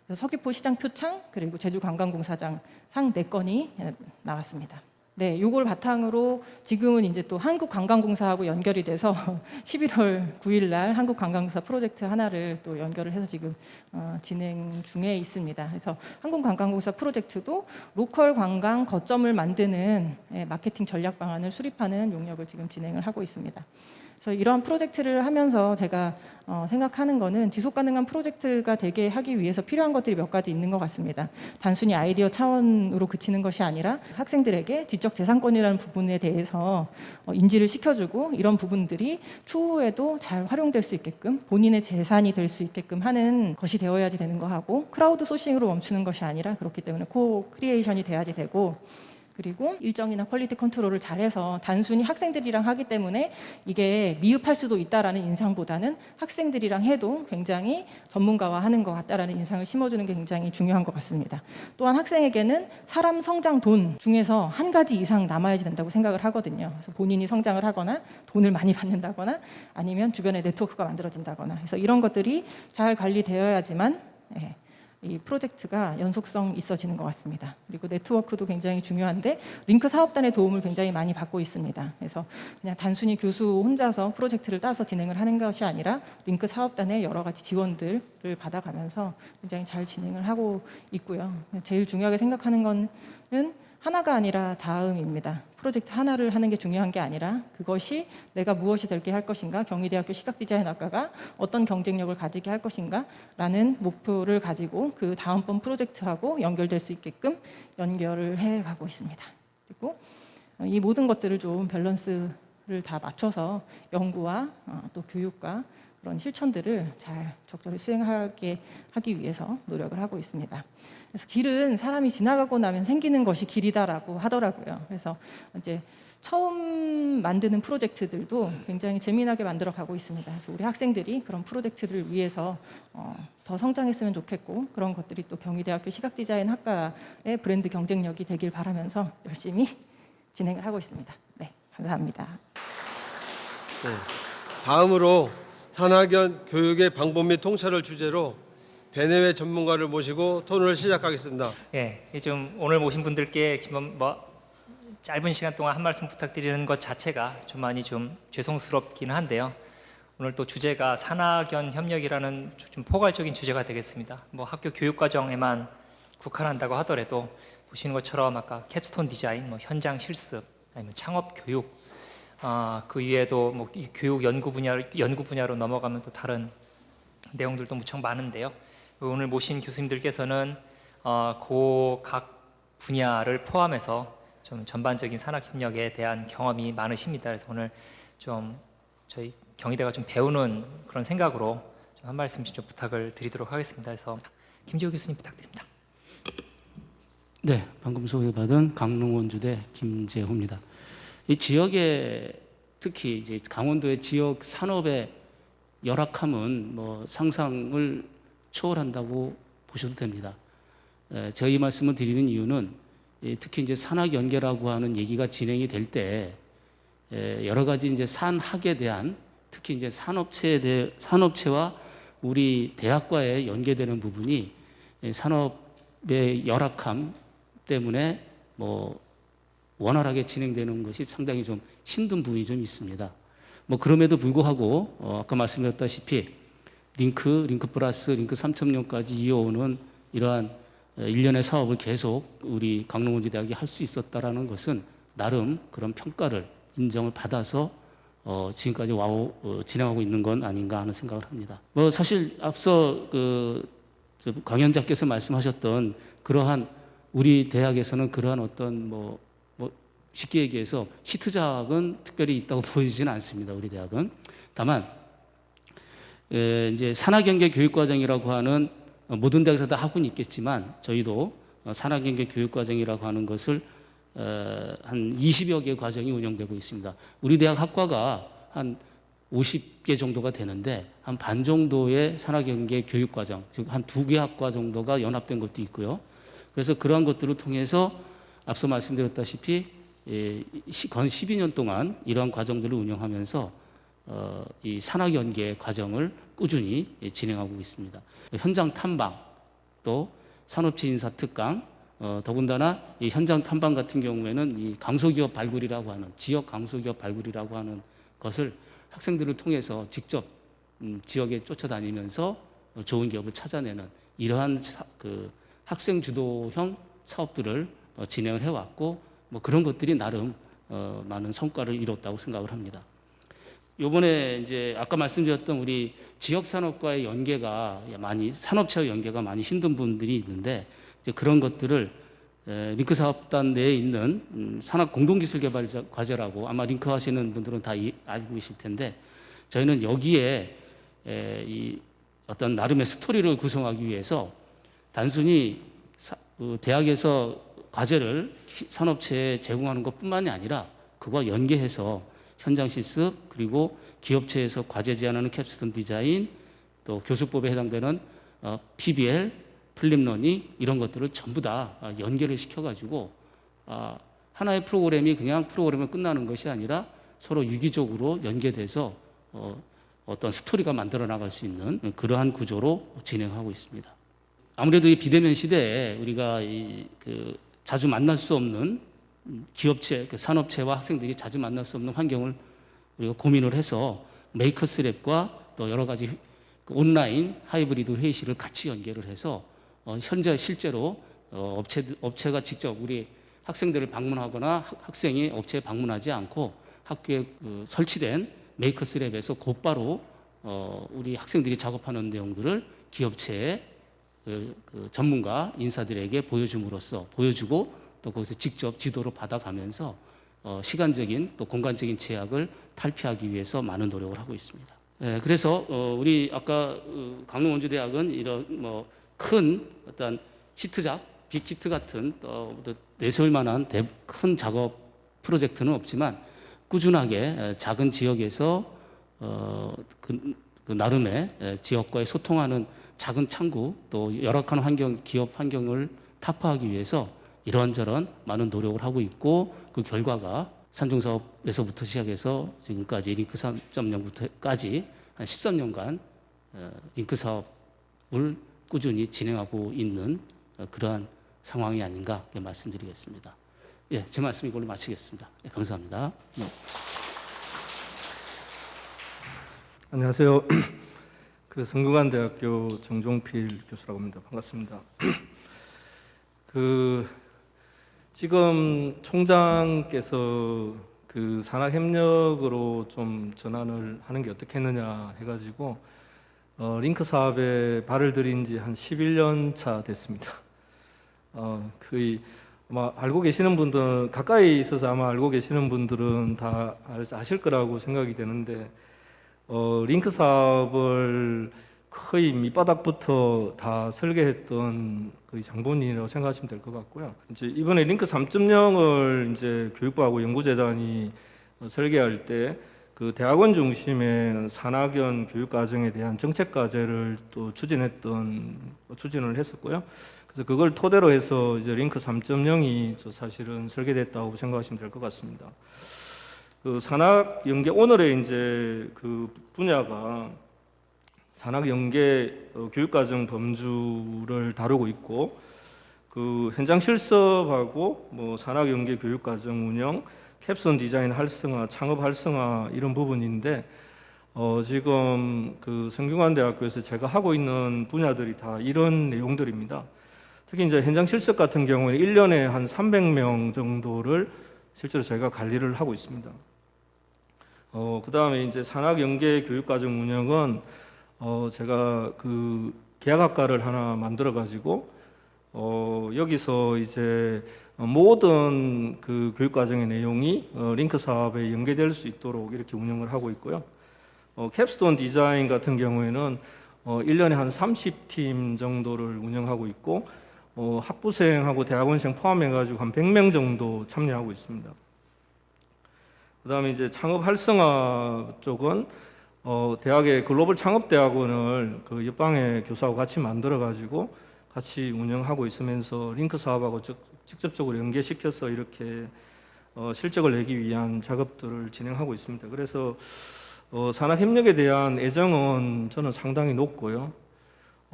그래서 서귀포 시장 표창 그리고 제주관광공사장 상 4건이 나왔습니다. 네, 요걸 바탕으로 지금은 이제 또 한국관광공사하고 연결이 돼서 11월 9일 날 한국관광공사 프로젝트 하나를 또 연결을 해서 지금 진행 중에 있습니다. 그래서 한국관광공사 프로젝트도 로컬 관광 거점을 만드는 마케팅 전략 방안을 수립하는 용역을 지금 진행을 하고 있습니다. 그래서 이러한 프로젝트를 하면서 제가 생각하는 거는 지속 가능한 프로젝트가 되게 하기 위해서 필요한 것들이 몇 가지 있는 것 같습니다. 단순히 아이디어 차원으로 그치는 것이 아니라 학생들에게 지적 재산권이라는 부분에 대해서 인지를 시켜주고 이런 부분들이 추후에도 잘 활용될 수 있게끔 본인의 재산이 될 수 있게끔 하는 것이 되어야지 되는 거 하고 크라우드 소싱으로 멈추는 것이 아니라 그렇기 때문에 코 크리에이션이 돼야지 되고 그리고 일정이나 퀄리티 컨트롤을 잘해서 단순히 학생들이랑 하기 때문에 이게 미흡할 수도 있다라는 인상보다는 학생들이랑 해도 굉장히 전문가와 하는 것 같다라는 인상을 심어주는 게 굉장히 중요한 것 같습니다. 또한 학생에게는 사람 성장 돈 중에서 한 가지 이상 남아야지 된다고 생각을 하거든요. 그래서 본인이 성장을 하거나 돈을 많이 받는다거나 아니면 주변에 네트워크가 만들어진다거나 그래서 이런 것들이 잘 관리되어야지만 이 프로젝트가 연속성 있어지는 것 같습니다. 그리고 네트워크도 굉장히 중요한데 링크 사업단의 도움을 굉장히 많이 받고 있습니다. 그래서 그냥 단순히 교수 혼자서 프로젝트를 따서 진행을 하는 것이 아니라 링크 사업단의 여러 가지 지원들을 받아가면서 굉장히 잘 진행을 하고 있고요. 제일 중요하게 생각하는 거는 하나가 아니라 다음입니다. 프로젝트 하나를 하는 게 중요한 게 아니라 그것이 내가 무엇이 될게 할 것인가, 경희대학교 시각디자인학과가 어떤 경쟁력을 가지게 할 것인가 라는 목표를 가지고 그 다음번 프로젝트하고 연결될 수 있게끔 연결을 해가고 있습니다. 그리고 이 모든 것들을 좀 밸런스를 다 맞춰서 연구와 또 교육과 그런 실천들을 잘 적절히 수행하게 하기 위해서 노력을 하고 있습니다. 그래서 길은 사람이 지나가고 나면 생기는 것이 길이다라고 하더라고요. 그래서 이제 처음 만드는 프로젝트들도 굉장히 재미나게 만들어 가고 있습니다. 그래서 우리 학생들이 그런 프로젝트를 위해서 더 성장했으면 좋겠고 그런 것들이 또 경희대학교 시각디자인학과의 브랜드 경쟁력이 되길 바라면서 열심히 진행을 하고 있습니다. 네, 감사합니다. 네. 다음으로 산학연 교육의 방법 및 통찰을 주제로 대내외 전문가를 모시고 토론을 시작하겠습니다. 예, 좀 오늘 모신 분들께 짧은 시간 동안 한 말씀 부탁드리는 것 자체가 좀 많이 좀 죄송스럽기는 한데요. 오늘 또 주제가 산학연 협력이라는 좀 포괄적인 주제가 되겠습니다. 학교 교육 과정에만 국한한다고 하더라도 보시는 것처럼 아까 캡스톤 디자인, 현장 실습, 아니면 창업 교육, 그 이외에도 이 교육 연구 분야로 넘어가면 또 다른 내용들도 무척 많은데요. 오늘 모신 교수님들께서는 각 분야를 포함해서 좀 전반적인 산학 협력에 대한 경험이 많으십니다. 그래서 오늘 좀 저희 경희대가 좀 배우는 그런 생각으로 좀 한 말씀씩 좀 부탁을 드리도록 하겠습니다. 그래서 김지호 교수님 부탁드립니다. 네, 방금 소개받은 강릉원주대 김재호입니다. 이 지역에 특히 이제 강원도의 지역 산업의 열악함은 상상을 초월한다고 보셔도 됩니다. 제가 이 말씀을 드리는 이유는 특히 이제 산학연계라고 하는 얘기가 진행이 될 때 여러 가지 이제 산학에 대한 특히 이제 산업체와 우리 대학과에 연계되는 부분이 산업의 열악함 때문에 원활하게 진행되는 것이 상당히 좀 힘든 부분이 좀 있습니다. 그럼에도 불구하고 아까 말씀드렸다시피 링크 플러스 링크 3.0까지 이어오는 이러한 일련의 사업을 계속 우리 강릉원주대학이 할 수 있었다라는 것은 나름 그런 평가를 인정을 받아서 지금까지 진행하고 있는 건 아닌가 하는 생각을 합니다. 사실 앞서 강연자께서 말씀하셨던 그러한 우리 대학에서는 그러한 어떤 쉽게 얘기해서 시트작은 특별히 있다고 보이지는 않습니다. 우리 대학은. 다만 이제 산학연계 교육과정이라고 하는 모든 대학에서 다 하고는 있겠지만 저희도 산학연계 교육과정이라고 하는 것을 한 20여 개 과정이 운영되고 있습니다. 우리 대학 학과가 한 50개 정도가 되는데 한 반 정도의 산학연계 교육과정, 즉 한 2개 학과 정도가 연합된 것도 있고요. 그래서 그러한 것들을 통해서 앞서 말씀드렸다시피 건 12년 동안 이러한 과정들을 운영하면서 이 산학연계 과정을 꾸준히 진행하고 있습니다. 현장 탐방, 또 산업체 인사 특강, 더군다나 이 현장 탐방 같은 경우에는 이 강소기업 발굴이라고 하는 지역 강소기업 발굴이라고 하는 것을 학생들을 통해서 직접 지역에 쫓아다니면서 좋은 기업을 찾아내는 이러한 그 학생 주도형 사업들을 진행을 해왔고 뭐 그런 것들이 나름 많은 성과를 이뤘다고 생각을 합니다. 요번에 이제 아까 말씀드렸던 우리 지역 산업과의 연계가 산업체와 연계가 많이 힘든 분들이 있는데 이제 그런 것들을 링크 사업단 내에 있는 산업 공동기술 개발 과제라고 아마 링크 하시는 분들은 다 알고 계실 텐데 저희는 여기에 이 어떤 나름의 스토리를 구성하기 위해서 단순히 대학에서 과제를 산업체에 제공하는 것뿐만이 아니라 그와 연계해서 현장 실습 그리고 기업체에서 과제 제안하는 캡스톤 디자인 또 교수법에 해당되는 PBL, 플립러닝 이런 것들을 전부 다 연계를 시켜가지고 하나의 프로그램이 그냥 프로그램을 끝나는 것이 아니라 서로 유기적으로 연계돼서 어떤 스토리가 만들어 나갈 수 있는 그러한 구조로 진행하고 있습니다. 아무래도 이 비대면 시대에 우리가 자주 만날 수 없는 기업체, 산업체와 학생들이 자주 만날 수 없는 환경을 우리가 고민을 해서 메이커스랩과 또 여러 가지 온라인 하이브리드 회의실을 같이 연계를 해서 현재 실제로 업체가 직접 우리 학생들을 방문하거나 학생이 업체에 방문하지 않고 학교에 설치된 메이커스랩에서 곧바로 우리 학생들이 작업하는 내용들을 기업체의 전문가 인사들에게 보여주고 또 거기서 직접 지도를 받아가면서 시간적인 또 공간적인 제약을 탈피하기 위해서 많은 노력을 하고 있습니다. 그래서 우리 아까 강릉원주대학은 이런 큰 어떤 히트작, 빅히트 같은 내세울 만한 큰 작업 프로젝트는 없지만 꾸준하게 작은 지역에서 그 나름의 지역과의 소통하는 작은 창구 또 열악한 기업 환경을 타파하기 위해서 이런저런 많은 노력을 하고 있고 그 결과가 산중사업에서부터 시작해서 지금까지 링크 3.0부터까지 한 13년간 링크 사업을 꾸준히 진행하고 있는 그러한 상황이 아닌가 말씀드리겠습니다. 예, 제 말씀 이걸로 마치겠습니다. 예, 감사합니다. 안녕하세요. 성균관대학교 정종필 교수라고 합니다. 반갑습니다. 지금 총장께서 산학협력으로 좀 전환을 하는 게 어떻겠느냐 해가지고 링크 사업에 발을 들인 지 한 11년 차 됐습니다. 거의 아마 알고 계시는 분들은 가까이 있어서 아마 알고 계시는 분들은 다 아실 거라고 생각이 되는데 링크 사업을 거의 밑바닥부터 다 설계했던 거의 장본인이라고 생각하시면 될 것 같고요. 이제 이번에 링크 3.0을 이제 교육부하고 연구재단이 설계할 때 대학원 중심의 산학연 교육 과정에 대한 정책 과제를 또 추진을 했었고요. 그래서 그걸 토대로 해서 이제 링크 3.0이 사실은 설계됐다고 생각하시면 될 것 같습니다. 산학 연계 오늘의 이제 분야가 산학 연계 교육과정 범주를 다루고 있고 현장 실습하고 산학 연계 교육과정 운영, 캡스톤 디자인 활성화, 창업 활성화 이런 부분인데 지금 성균관대학교에서 제가 하고 있는 분야들이 다 이런 내용들입니다. 특히 이제 현장 실습 같은 경우에는 1년에 한 300명 정도를 실제로 저희가 관리를 하고 있습니다. 그 다음에 이제 산학 연계 교육과정 운영은 제가 계약학과를 하나 만들어 가지고 여기서 이제 모든 교육과정의 내용이 링크 사업에 연계될 수 있도록 이렇게 운영을 하고 있고요. 캡스톤 디자인 같은 경우에는 1년에 한 30팀 정도를 운영하고 있고 학부생하고 대학원생 포함해 가지고 한 100명 정도 참여하고 있습니다. 그다음에 이제 창업 활성화 쪽은 대학의 글로벌 창업대학원을 옆방의 교수하고 같이 만들어 가지고 같이 운영하고 있으면서 링크 사업하고 직접적으로 연계시켜서 이렇게 실적을 내기 위한 작업들을 진행하고 있습니다. 그래서 산학협력에 대한 애정은 저는 상당히 높고요.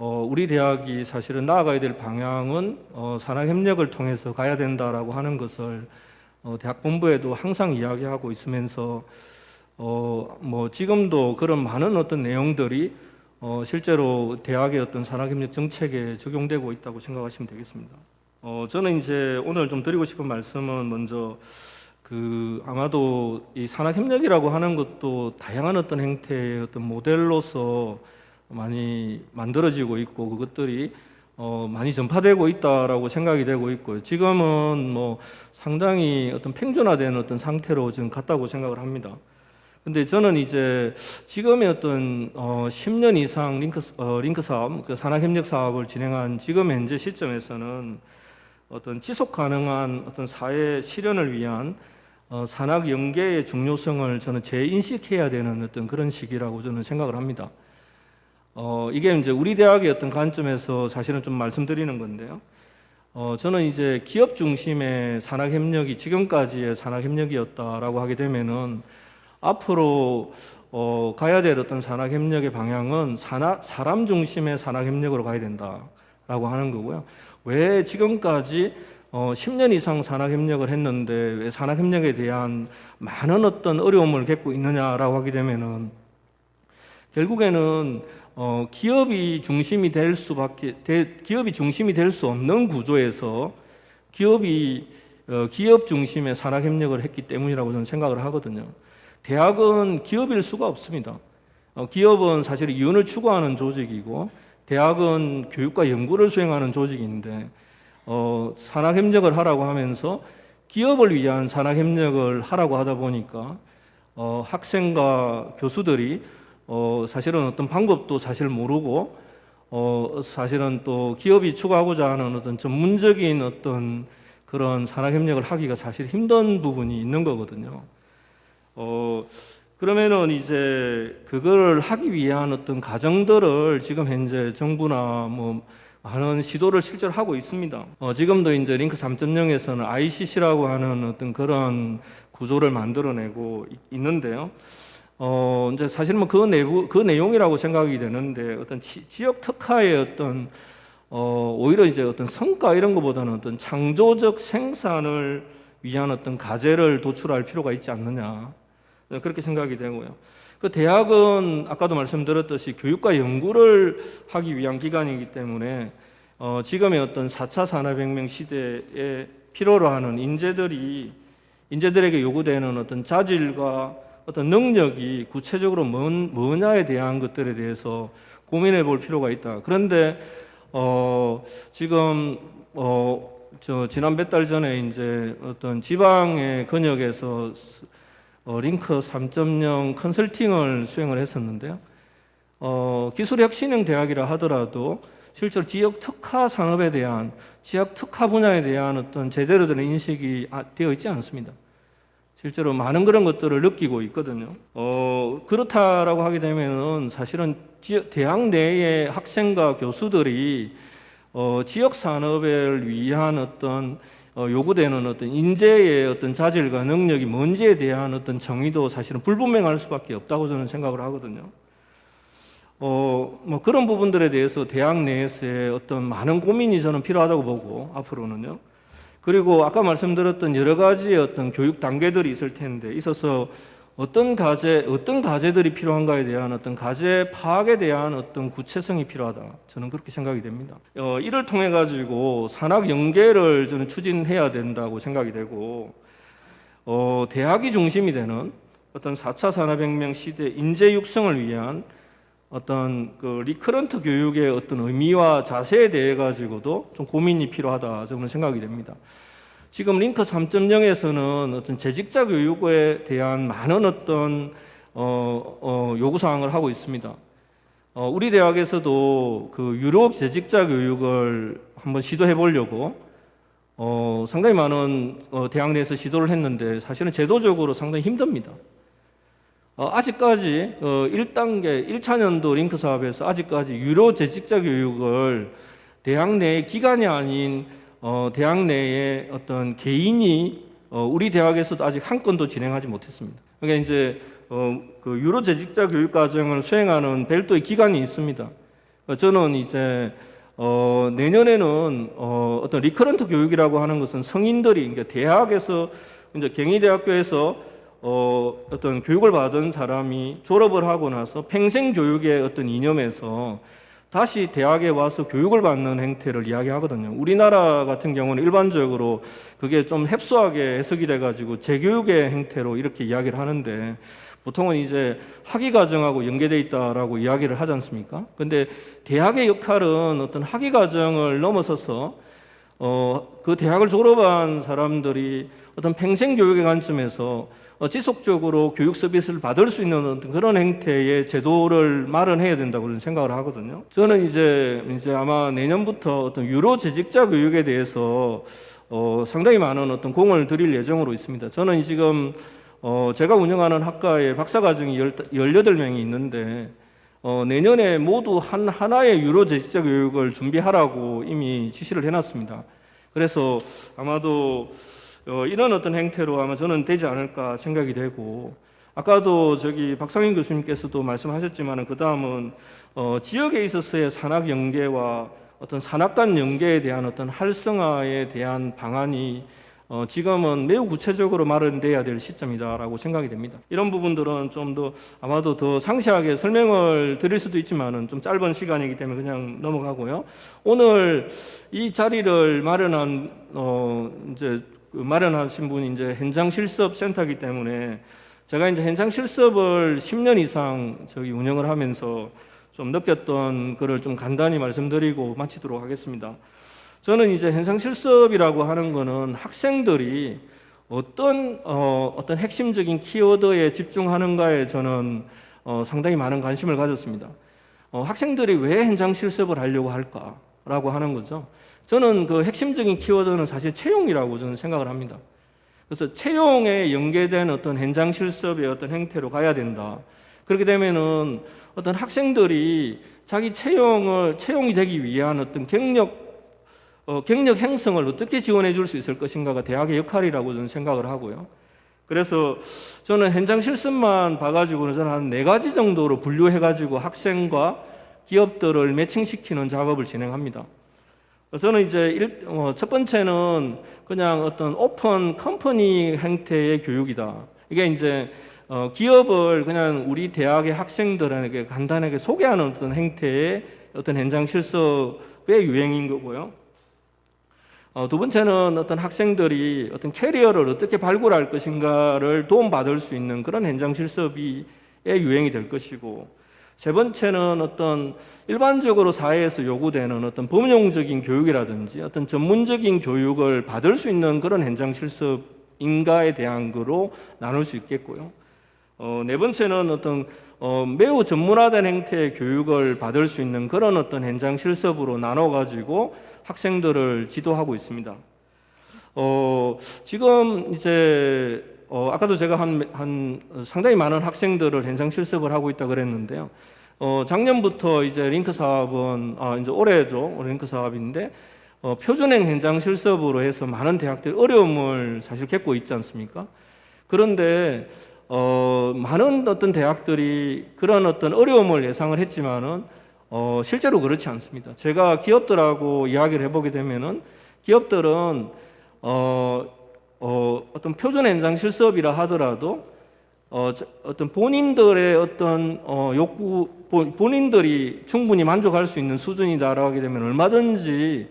우리 대학이 사실은 나아가야 될 방향은 산학협력을 통해서 가야 된다라고 하는 것을 대학 본부에도 항상 이야기하고 있으면서 뭐 지금도 그런 많은 어떤 내용들이 실제로 대학의 어떤 산학협력 정책에 적용되고 있다고 생각하시면 되겠습니다. 저는 이제 오늘 좀 드리고 싶은 말씀은 먼저 아마도 이 산학협력이라고 하는 것도 다양한 어떤 행태의 어떤 모델로서 많이 만들어지고 있고 그것들이 많이 전파되고 있다라고 생각이 되고 있고요. 지금은 뭐 상당히 어떤 팽준화된 어떤 상태로 지금 갔다고 생각을 합니다. 근데 저는 이제 지금의 어떤 10년 이상 링크 사업, 그 산학협력 사업을 진행한 지금 현재 시점에서는 어떤 지속 가능한 어떤 사회 실현을 위한 산학 연계의 중요성을 저는 재인식해야 되는 어떤 그런 시기라고 저는 생각을 합니다. 이게 이제 우리 대학의 어떤 관점에서 사실은 좀 말씀드리는 건데요. 저는 이제 기업 중심의 산학협력이 지금까지의 산학협력이었다라고 하게 되면은 앞으로 가야 될 어떤 산학협력의 방향은 사람 중심의 산학협력으로 가야 된다라고 하는 거고요. 왜 지금까지 10년 이상 산학협력을 했는데 왜 산학협력에 대한 많은 어떤 어려움을 겪고 있느냐라고 하게 되면은 결국에는 기업이 중심이 될 수 없는 구조에서 기업 중심의 산학협력을 했기 때문이라고 저는 생각을 하거든요. 대학은 기업일 수가 없습니다. 기업은 사실 이윤을 추구하는 조직이고 대학은 교육과 연구를 수행하는 조직인데 산학협력을 하라고 하면서 기업을 위한 산학협력을 하라고 하다 보니까 학생과 교수들이 사실은 어떤 방법도 사실 모르고 사실은 또 기업이 추구하고자 하는 어떤 전문적인 어떤 그런 산학협력을 하기가 사실 힘든 부분이 있는 거거든요. 그러면은 이제 그걸 하기 위한 어떤 과정들을 지금 현재 정부나 뭐 많은 시도를 실제로 하고 있습니다. 지금도 이제 링크 3.0에서는 ICC라고 하는 어떤 그런 구조를 만들어내고 있는데요. 이제 사실 뭐 그 내용이라고 생각이 되는데 어떤 지역 특화의 어떤 오히려 이제 어떤 성과 이런 것보다는 어떤 창조적 생산을 위한 어떤 과제를 도출할 필요가 있지 않느냐. 그렇게 생각이 되고요. 그 대학은 아까도 말씀드렸듯이 교육과 연구를 하기 위한 기관이기 때문에 지금의 어떤 4차 산업혁명 시대에 필요로 하는 인재들에게 요구되는 어떤 자질과 어떤 능력이 구체적으로 뭐냐에 대한 것들에 대해서 고민해 볼 필요가 있다. 그런데 지금 지난 몇 달 전에 이제 어떤 지방의 권역에서 링크 3.0 컨설팅을 수행을 했었는데요. 기술혁신형 대학이라 하더라도 실제로 지역 특화 산업에 대한 지역 특화 분야에 대한 어떤 제대로 된 인식이 되어 있지 않습니다. 실제로 많은 그런 것들을 느끼고 있거든요. 그렇다라고 하게 되면은 사실은 대학 내의 학생과 교수들이 지역 산업을 위한 어떤 요구되는 어떤 인재의 어떤 자질과 능력이 뭔지에 대한 어떤 정의도 사실은 불분명할 수밖에 없다고 저는 생각을 하거든요. 뭐 그런 부분들에 대해서 대학 내에서의 어떤 많은 고민이 저는 필요하다고 보고 앞으로는요. 그리고 아까 말씀드렸던 여러 가지 어떤 교육 단계들이 있을 텐데 있어서 어떤 과제들이 필요한가에 대한 어떤 과제 파악에 대한 어떤 구체성이 필요하다. 저는 그렇게 생각이 됩니다. 이를 통해 가지고 산학 연계를 저는 추진해야 된다고 생각이 되고, 대학이 중심이 되는 어떤 4차 산업혁명 시대 인재 육성을 위한 어떤 그 리커런트 교육의 어떤 의미와 자세에 대해 가지고도 좀 고민이 필요하다. 저는 생각이 됩니다. 지금 링크 3.0에서는 어떤 재직자 교육에 대한 많은 어떤 요구사항을 하고 있습니다. 우리 대학에서도 그 유료 재직자 교육을 한번 시도해 보려고 상당히 많은 대학 내에서 시도를 했는데 사실은 제도적으로 상당히 힘듭니다. 아직까지 1단계, 1차년도 링크 사업에서 아직까지 유료 재직자 교육을 대학 내의 기관이 아닌 대학 내에 어떤 개인이 우리 대학에서도 아직 한 건도 진행하지 못했습니다. 그러니까 이제 그 유로 재직자 교육 과정을 수행하는 별도의 기관이 있습니다. 저는 이제 내년에는 어떤 리커런트 교육이라고 하는 것은 성인들이 그러니까 대학에서 이제 경희대학교에서 어떤 교육을 받은 사람이 졸업을 하고 나서 평생 교육의 어떤 이념에서 다시 대학에 와서 교육을 받는 행태를 이야기하거든요. 우리나라 같은 경우는 일반적으로 그게 좀 협소하게 해석이 돼가지고 재교육의 행태로 이렇게 이야기를 하는데 보통은 이제 학위 과정하고 연계되어 있다라고 이야기를 하지 않습니까? 근데 대학의 역할은 어떤 학위 과정을 넘어서서 그 대학을 졸업한 사람들이 어떤 평생 교육의 관점에서 지속적으로 교육 서비스를 받을 수 있는 어떤 그런 행태의 제도를 마련해야 된다고 저는 생각을 하거든요. 저는 이제 아마 내년부터 어떤 유로 재직자 교육에 대해서 상당히 많은 어떤 공을 들일 예정으로 있습니다. 저는 지금 제가 운영하는 학과에 박사과정이 18명이 있는데 내년에 모두 하나의 유로 재직자 교육을 준비하라고 이미 지시를 해놨습니다. 그래서 아마도 이런 어떤 행태로 아마 저는 되지 않을까 생각이 되고 아까도 저기 박상인 교수님께서도 말씀하셨지만 그 다음은 지역에 있어서의 산학 연계와 어떤 산학 간 연계에 대한 어떤 활성화에 대한 방안이 지금은 매우 구체적으로 마련돼야 될 시점이다라고 생각이 됩니다. 이런 부분들은 좀 더 아마도 더 상세하게 설명을 드릴 수도 있지만은 좀 짧은 시간이기 때문에 그냥 넘어가고요. 오늘 이 자리를 마련하신 분이 이제 현장 실습 센터이기 때문에 제가 이제 현장 실습을 10년 이상 저기 운영을 하면서 좀 느꼈던 거를 좀 간단히 말씀드리고 마치도록 하겠습니다. 저는 이제 현장 실습이라고 하는 거는 학생들이 어떤 핵심적인 키워드에 집중하는가에 저는 상당히 많은 관심을 가졌습니다. 학생들이 왜 현장 실습을 하려고 할까라고 하는 거죠. 저는 그 핵심적인 키워드는 사실 채용이라고 저는 생각을 합니다. 그래서 채용에 연계된 어떤 현장 실습의 어떤 행태로 가야 된다. 그렇게 되면은 어떤 학생들이 자기 채용이 되기 위한 어떤 경력 형성을 어떻게 지원해 줄 수 있을 것인가가 대학의 역할이라고 저는 생각을 하고요. 그래서 저는 현장 실습만 봐가지고는 저는 한 4가지 정도로 분류해가지고 학생과 기업들을 매칭시키는 작업을 진행합니다. 저는 이제 첫 번째는 그냥 어떤 오픈 컴퍼니 형태의 교육이다. 이게 이제 기업을 그냥 우리 대학의 학생들에게 간단하게 소개하는 어떤 행태의 어떤 현장 실습의 유행인 거고요. 두 번째는 어떤 학생들이 어떤 캐리어를 어떻게 발굴할 것인가를 도움받을 수 있는 그런 현장 실습이 유행이 될 것이고, 세 번째는 어떤 일반적으로 사회에서 요구되는 어떤 범용적인 교육이라든지 어떤 전문적인 교육을 받을 수 있는 그런 현장 실습인가에 대한 거로 나눌 수 있겠고요. 네 번째는 어떤 매우 전문화된 형태의 교육을 받을 수 있는 그런 어떤 현장 실습으로 나눠가지고 학생들을 지도하고 있습니다. 지금 이제 아까도 제가 한 상당히 많은 학생들을 현장 실습을 하고 있다 그랬는데요. 작년부터 이제 링크 사업은 이제 올해죠, 링크 사업인데 표준형 현장 실습으로 해서 많은 대학들이 어려움을 사실 겪고 있지 않습니까? 그런데 많은 어떤 대학들이 그런 어떤 어려움을 예상을 했지만은 실제로 그렇지 않습니다. 제가 기업들하고 이야기를 해보게 되면은 기업들은 어떤 표준 현장 실습이라 하더라도 어떤 본인들의 어떤 본인들이 충분히 만족할 수 있는 수준이다라고 하게 되면 얼마든지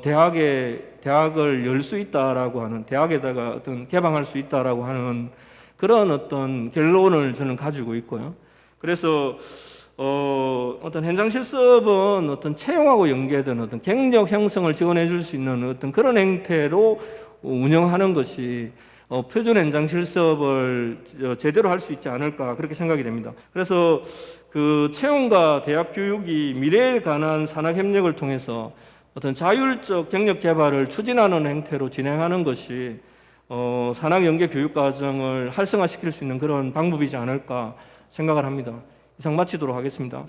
대학을 열 수 있다라고 하는, 대학에다가 어떤 개방할 수 있다라고 하는 그런 어떤 결론을 저는 가지고 있고요. 그래서 어떤 현장 실습은 어떤 채용하고 연계된 어떤 경력 형성을 지원해 줄 수 있는 어떤 그런 행태로 운영하는 것이 표준 현장 실습을 제대로 할 수 있지 않을까 그렇게 생각이 됩니다. 그래서 그 채용과 대학 교육이 미래에 관한 산학 협력을 통해서 어떤 자율적 경력 개발을 추진하는 행태로 진행하는 것이 산학 연계 교육 과정을 활성화시킬 수 있는 그런 방법이지 않을까 생각을 합니다. 이상 마치도록 하겠습니다.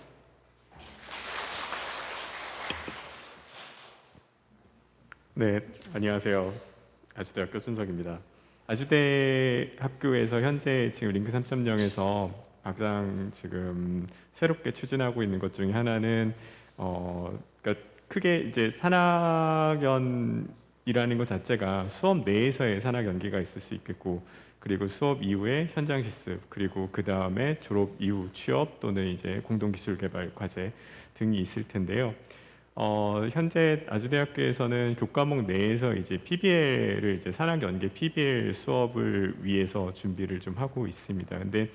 네, 안녕하세요. 아주대학교 준석입니다. 아주대 학교에서 현재 지금 링크 3.0에서 가장 지금 새롭게 추진하고 있는 것 중에 하나는 그러니까 크게 이제 산학연이라는 것 자체가 수업 내에서의 산학 연계가 있을 수 있겠고, 그리고 수업 이후에 현장 실습, 그리고 그 다음에 졸업 이후 취업 또는 이제 공동기술 개발 과제 등이 있을 텐데요. 현재 아주대학교에서는 교과목 내에서 이제 PBL을 이제 산학 연계 PBL 수업을 위해서 준비를 좀 하고 있습니다. 근데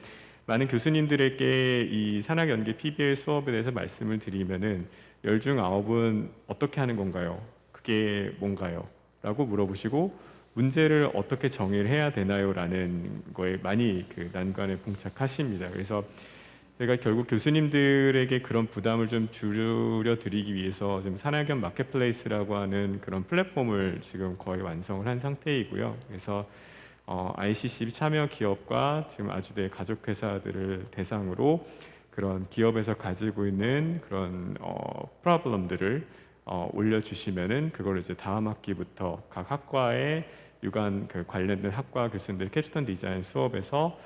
많은 교수님들에게 이 산학 연계 PBL 수업에 대해서 말씀을 드리면은 10중 9은 어떻게 하는 건가요? 그게 뭔가요? 라고 물어보시고 문제를 어떻게 정의를 해야 되나요? 라는 거에 많이 그 난관에 봉착하십니다. 그래서 제가 결국 교수님들에게 그런 부담을 좀 줄여 드리기 위해서 지금 산학연 마켓플레이스라고 하는 그런 플랫폼을 지금 거의 완성을 한 상태이고요. 그래서 ICC 참여 기업과 지금 아주대 가족회사들을 대상으로 그런 기업에서 가지고 있는 그런 프로블럼들을 올려주시면은 그걸 이제 다음 학기부터 각 학과의 유관 그 관련된 학과 교수님들 캡스톤 디자인 수업에서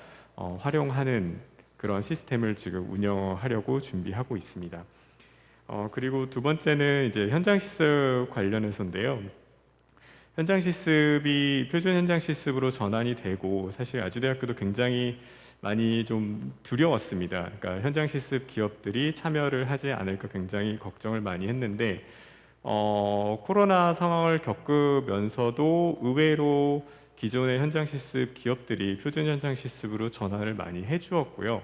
활용하는 그런 시스템을 지금 운영하려고 준비하고 있습니다. 그리고 두 번째는 이제 현장 실습 관련해서인데요. 현장 실습이 표준 현장 실습으로 전환이 되고 사실 아주대학교도 굉장히 많이 좀 두려웠습니다. 그러니까 현장 실습 기업들이 참여를 하지 않을까 굉장히 걱정을 많이 했는데 코로나 상황을 겪으면서도 의외로 기존의 현장 실습 기업들이 표준 현장 실습으로 전환을 많이 해주었고요.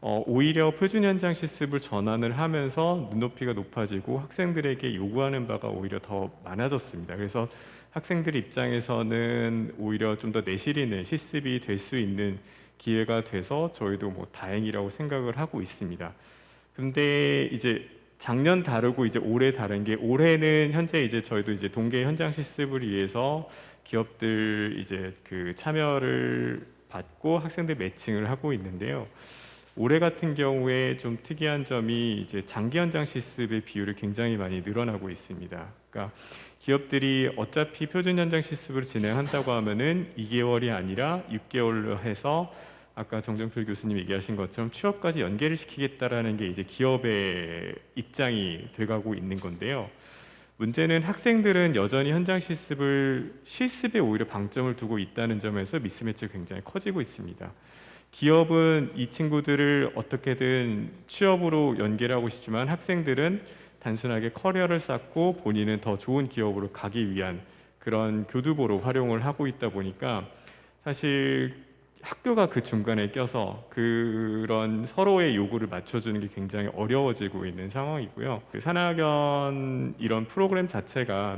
오히려 표준 현장 실습을 전환을 하면서 눈높이가 높아지고 학생들에게 요구하는 바가 오히려 더 많아졌습니다. 그래서 학생들 입장에서는 오히려 좀 더 내실 있는 실습이 될 수 있는 기회가 돼서 저희도 뭐 다행이라고 생각을 하고 있습니다. 근데 이제 작년 다르고 이제 올해 다른 게 올해는 현재 이제 저희도 이제 동계 현장 실습을 위해서 기업들 이제 그 참여를 받고 학생들 매칭을 하고 있는데요. 올해 같은 경우에 좀 특이한 점이 이제 장기 현장 실습의 비율이 굉장히 많이 늘어나고 있습니다. 그러니까 기업들이 어차피 표준 현장 실습을 진행한다고 하면은 2개월이 아니라 6개월로 해서 아까 정정필 교수님 얘기하신 것처럼 취업까지 연계를 시키겠다라는 게 이제 기업의 입장이 돼가고 있는 건데요. 문제는 학생들은 여전히 현장 실습에 오히려 방점을 두고 있다는 점에서 미스매치가 굉장히 커지고 있습니다. 기업은 이 친구들을 어떻게든 취업으로 연계를 하고 싶지만 학생들은 단순하게 커리어를 쌓고 본인은 더 좋은 기업으로 가기 위한 그런 교두보로 활용을 하고 있다 보니까 사실 학교가 그 중간에 껴서 그런 서로의 요구를 맞춰주는 게 굉장히 어려워지고 있는 상황이고요. 그 산학연 이런 프로그램 자체가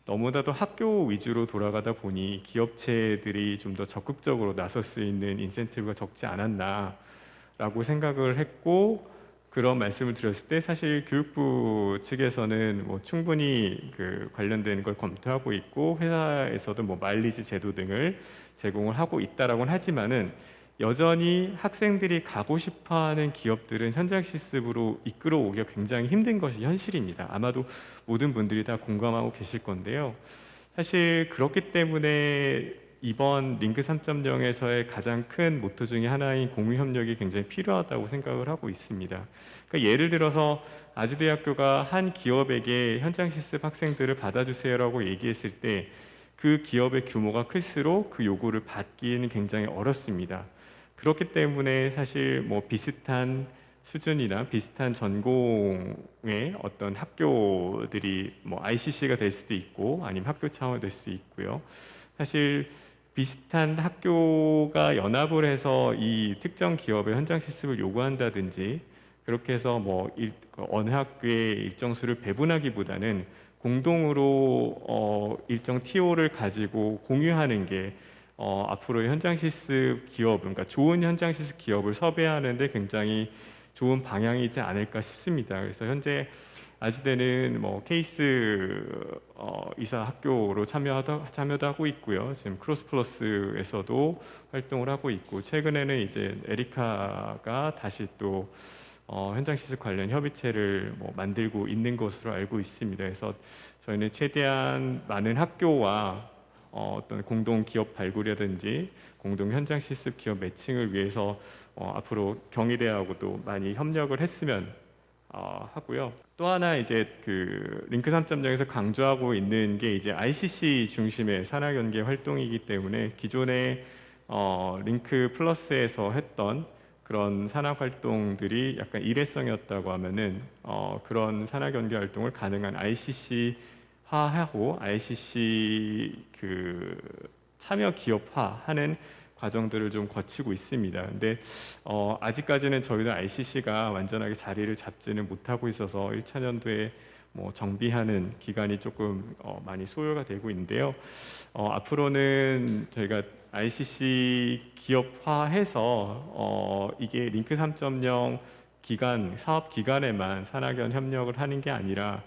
너무나도 학교 위주로 돌아가다 보니 기업체들이 좀 더 적극적으로 나설 수 있는 인센티브가 적지 않았나라고 생각을 했고, 그런 말씀을 드렸을 때 사실 교육부 측에서는 뭐 충분히 그 관련된 걸 검토하고 있고 회사에서도 뭐 마일리지 제도 등을 제공을 하고 있다라고는 하지만은 여전히 학생들이 가고 싶어하는 기업들은 현장 실습으로 이끌어오기가 굉장히 힘든 것이 현실입니다. 아마도 모든 분들이 다 공감하고 계실 건데요. 사실 그렇기 때문에 이번 링크 3.0에서의 가장 큰 모토 중에 하나인 공유 협력이 굉장히 필요하다고 생각을 하고 있습니다. 그러니까 예를 들어서 아주대학교가 한 기업에게 현장 실습 학생들을 받아주세요라고 얘기했을 때 그 기업의 규모가 클수록 그 요구를 받기는 굉장히 어렵습니다. 그렇기 때문에 사실 뭐 비슷한 수준이나 비슷한 전공의 어떤 학교들이 뭐 ICC가 될 수도 있고 아니면 학교 차원이 될 수도 있고요. 사실 비슷한 학교가 연합을 해서 이 특정 기업의 현장 실습을 요구한다든지 그렇게 해서 뭐 어느 학교에 일정 수를 배분하기보다는 공동으로 일정 TO를 가지고 공유하는 게 앞으로의 현장 실습 기업, 그러니까 좋은 현장 실습 기업을 섭외하는데 굉장히 좋은 방향이지 않을까 싶습니다. 그래서 현재 아주대는 뭐 케이스 이사 학교로 참여도 하고 있고요. 지금 크로스플러스에서도 활동을 하고 있고 최근에는 이제 에리카가 다시 또 현장 실습 관련 협의체를 뭐 만들고 있는 것으로 알고 있습니다. 그래서 저희는 최대한 많은 학교와 어떤 공동 기업 발굴이라든지 공동 현장 실습 기업 매칭을 위해서 앞으로 경희대하고도 많이 협력을 했으면 하고요. 또 하나 이제 그 링크 3.0에서 강조하고 있는 게 이제 ICC 중심의 산학연계 활동이기 때문에 기존에 링크 플러스에서 했던 그런 산학 활동들이 약간 일회성이었다고 하면은 그런 산학 연계 활동을 가능한 ICC화하고 ICC 그 참여 기업화하는 과정들을 좀 거치고 있습니다. 근데 아직까지는 저희도 ICC가 완전하게 자리를 잡지는 못하고 있어서 1차 연도에 뭐 정비하는 기간이 조금 많이 소요가 되고 있는데요. 앞으로는 저희가 ICC 기업화해서 이게 링크 3.0 기간 사업 기간에만 산학연 협력을 하는 게 아니라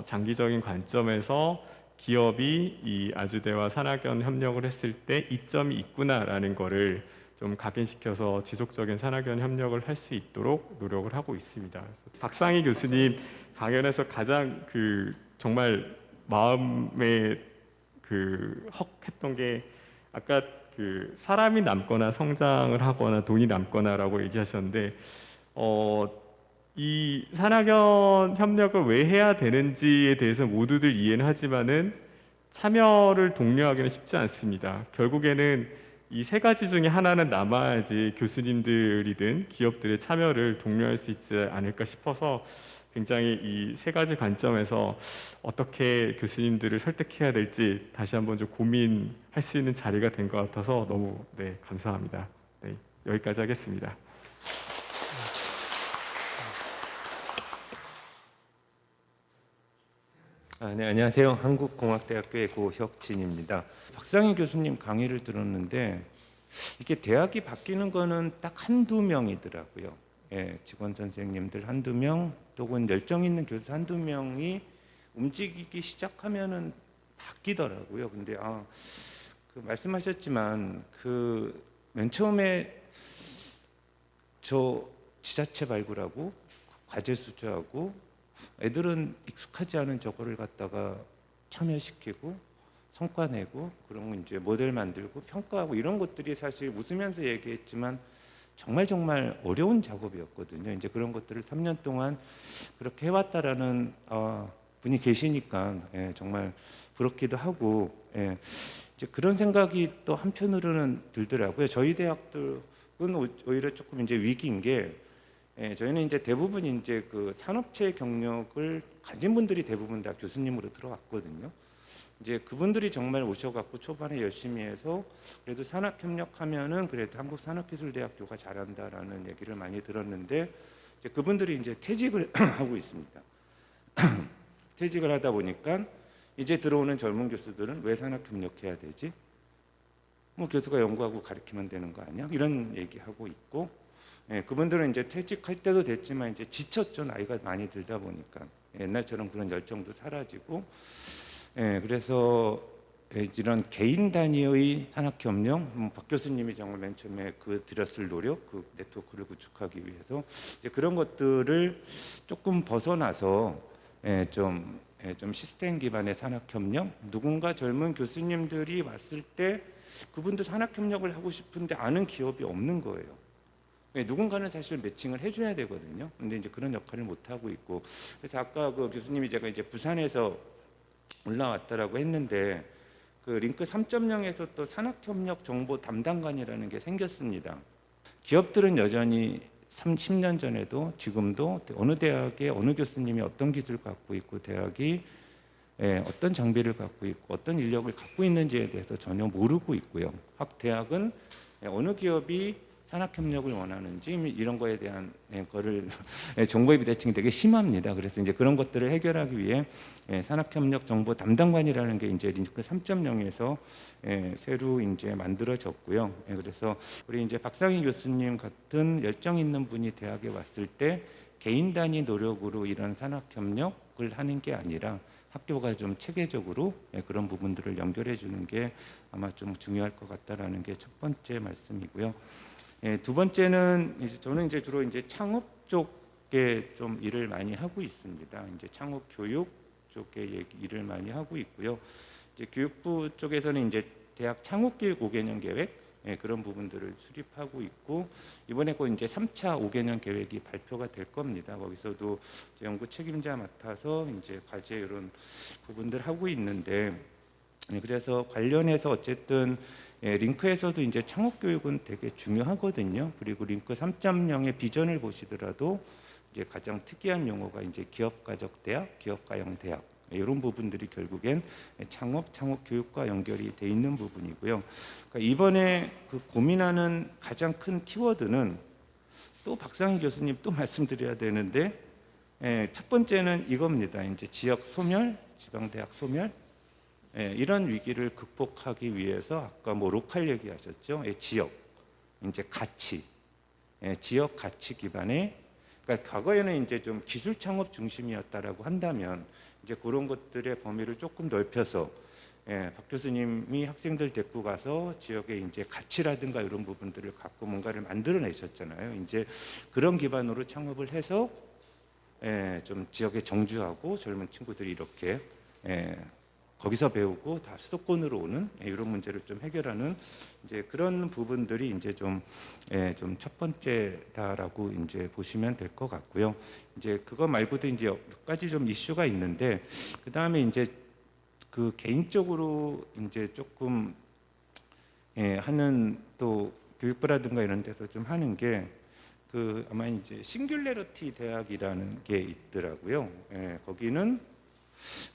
장기적인 관점에서 기업이 이 아주대와 산학연 협력을 했을 때 이점이 있구나라는 거를 좀 각인시켜서 지속적인 산학연 협력을 할 수 있도록 노력을 하고 있습니다. 박상희 교수님 강연에서 가장 그 정말 마음에 그 헉했던 게 아까 그 사람이 남거나 성장을 하거나 돈이 남거나라고 얘기하셨는데 이 산학연 협력을 왜 해야 되는지에 대해서 모두들 이해는 하지만은 참여를 독려하기는 쉽지 않습니다. 결국에는 이 세 가지 중에 하나는 남아야지 교수님들이든 기업들의 참여를 독려할 수 있지 않을까 싶어서 굉장히 이 세 가지 관점에서 어떻게 교수님들을 설득해야 될지 다시 한번 좀 고민할 수 있는 자리가 된 것 같아서 너무 감사합니다. 네, 여기까지 하겠습니다. 네, 안녕하세요. 한국공학대학교의 고혁진입니다. 박상희 교수님 강의를 들었는데 이게 대학이 바뀌는 거는 딱 한두 명이더라고요. 예, 직원 선생님들 한두 명, 또는 열정 있는 교수 한두 명이 움직이기 시작하면은 바뀌더라고요. 근데 그 말씀하셨지만 그 맨 처음에 저 지자체 발굴하고 과제 수주하고 애들은 익숙하지 않은 저거를 갖다가 참여시키고 성과 내고 그러면 이제 모델 만들고 평가하고 이런 것들이 사실 웃으면서 얘기했지만 정말 어려운 작업이었거든요. 이제 그런 것들을 3년 동안 그렇게 해왔다라는 분이 계시니까 정말 부럽기도 하고 이제 그런 생각이 또 한편으로는 들더라고요. 저희 대학들은 오히려 조금 이제 위기인 게 저희는 이제 대부분 이제 그 산업체 경력을 가진 분들이 대부분 다 교수님으로 들어왔거든요. 이제 그분들이 정말 오셔갖고 초반에 열심히 해서 그래도 산학협력하면은 그래도 한국산업기술대학교가 잘한다라는 얘기를 많이 들었는데 이제 그분들이 이제 퇴직을 하고 있습니다. 퇴직을 하다 보니까 이제 들어오는 젊은 교수들은 왜 산학협력해야 되지? 뭐 교수가 연구하고 가르치면 되는 거 아니야? 이런 얘기하고 있고 그분들은 이제 퇴직할 때도 됐지만 이제 지쳤죠. 나이가 많이 들다 보니까 옛날처럼 그런 열정도 사라지고 그래서 이런 개인 단위의 산학협력, 박 교수님이 정말 맨 처음에 그 들였을 노력, 그 네트워크를 구축하기 위해서 이제 그런 것들을 조금 벗어나서 좀 시스템 기반의 산학협력, 누군가 젊은 교수님들이 왔을 때 그분도 산학협력을 하고 싶은데 아는 기업이 없는 거예요. 누군가는 사실 매칭을 해줘야 되거든요. 근데 이제 그런 역할을 못 하고 있고, 그래서 아까 그 교수님이 제가 이제 부산에서 올라왔다라고 했는데 그 링크 3.0에서 또 산학협력 정보 담당관이라는 게 생겼습니다. 기업들은 여전히 30년 전에도 지금도 어느 대학에 어느 교수님이 어떤 기술을 갖고 있고 대학이 어떤 장비를 갖고 있고 어떤 인력을 갖고 있는지에 대해서 전혀 모르고 있고요. 학 대학은 어느 기업이 산학협력을 원하는지 이런 거에 대한 거를 정보의 비대칭이 되게 심합니다. 그래서 이제 그런 것들을 해결하기 위해 산학협력 정보 담당관이라는 게 이제 링크 3.0에서 새로 이제 만들어졌고요. 그래서 우리 이제 박상희 교수님 같은 열정 있는 분이 대학에 왔을 때 개인 단위 노력으로 이런 산학협력을 하는 게 아니라 학교가 좀 체계적으로 그런 부분들을 연결해 주는 게 아마 좀 중요할 것 같다라는 게 첫 번째 말씀이고요. 두 번째는 이제 저는 이제 주로 이제 창업 쪽에 좀 일을 많이 하고 있습니다. 이제 창업 교육 쪽에 일을 많이 하고 있고요. 이제 교육부 쪽에서는 이제 대학 창업 교육 5개년 계획 그런 부분들을 수립하고 있고 이번에 곧 이제 3차 5개년 계획이 발표가 될 겁니다. 거기서도 이제 연구 책임자 맡아서 이제 과제 이런 부분들 하고 있는데 그래서 관련해서 어쨌든 링크에서도 이제 창업 교육은 되게 중요하거든요. 그리고 링크 3.0의 비전을 보시더라도 이제 가장 특이한 용어가 이제 기업가적 대학, 기업가형 대학 이런 부분들이 결국엔 창업 교육과 연결이 돼 있는 부분이고요. 그러니까 이번에 그 고민하는 가장 큰 키워드는 또 박상희 교수님 또 말씀드려야 되는데 첫 번째는 이겁니다. 이제 지역 소멸, 지방대학 소멸 이런 위기를 극복하기 위해서 아까 뭐 로컬 얘기하셨죠? 지역, 이제 가치, 지역 가치 기반의 그러니까 과거에는 이제 좀 기술 창업 중심이었다라고 한다면 이제 그런 것들의 범위를 조금 넓혀서 박 교수님이 학생들 데리고 가서 지역의 이제 가치라든가 이런 부분들을 갖고 뭔가를 만들어내셨잖아요. 이제 그런 기반으로 창업을 해서 좀 지역에 정주하고 젊은 친구들이 이렇게 거기서 배우고 다 수도권으로 오는 이런 문제를 좀 해결하는 이제 그런 부분들이 이제 좀 첫 번째다라고 이제 보시면 될 것 같고요. 이제 그거 말고도 이제 몇 가지 좀 이슈가 있는데 그 다음에 이제 그 개인적으로 이제 조금 하는 또 교육부라든가 이런 데서 좀 하는 게 그 아마 이제 싱귤레러티 대학이라는 게 있더라고요. 거기는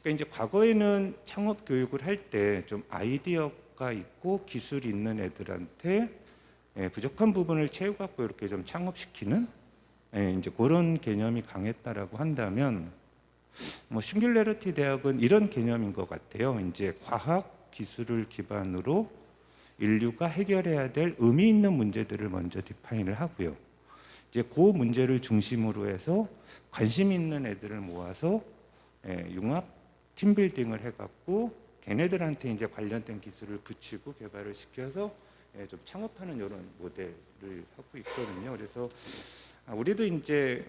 그러니까 이제 과거에는 창업 교육을 할 때 좀 아이디어가 있고 기술이 있는 애들한테 부족한 부분을 채워갖고 이렇게 좀 창업시키는 이제 그런 개념이 강했다라고 한다면 뭐 싱귤레러티 대학은 이런 개념인 것 같아요. 이제 과학 기술을 기반으로 인류가 해결해야 될 의미 있는 문제들을 먼저 디파인을 하고요. 이제 그 문제를 중심으로 해서 관심 있는 애들을 모아서 융합 팀빌딩을 해갖고 걔네들한테 이제 관련된 기술을 붙이고 개발을 시켜서 좀 창업하는 이런 모델을 하고 있거든요. 그래서 우리도 이제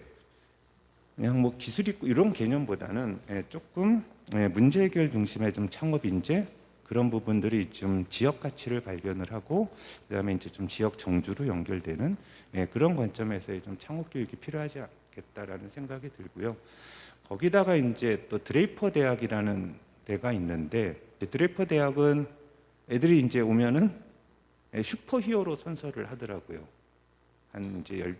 그냥 뭐 기술 있고 이런 개념보다는 조금 문제 해결 중심의 좀 창업 인재 그런 부분들이 좀 지역 가치를 발견을 하고 그다음에 이제 좀 지역 정주로 연결되는 그런 관점에서의 좀 창업 교육이 필요하지 않겠다라는 생각이 들고요. 거기다가 이제 또 드레이퍼 대학이라는 데가 있는데 드레이퍼 대학은 애들이 이제 오면은 슈퍼히어로 선서를 하더라고요. 한 이제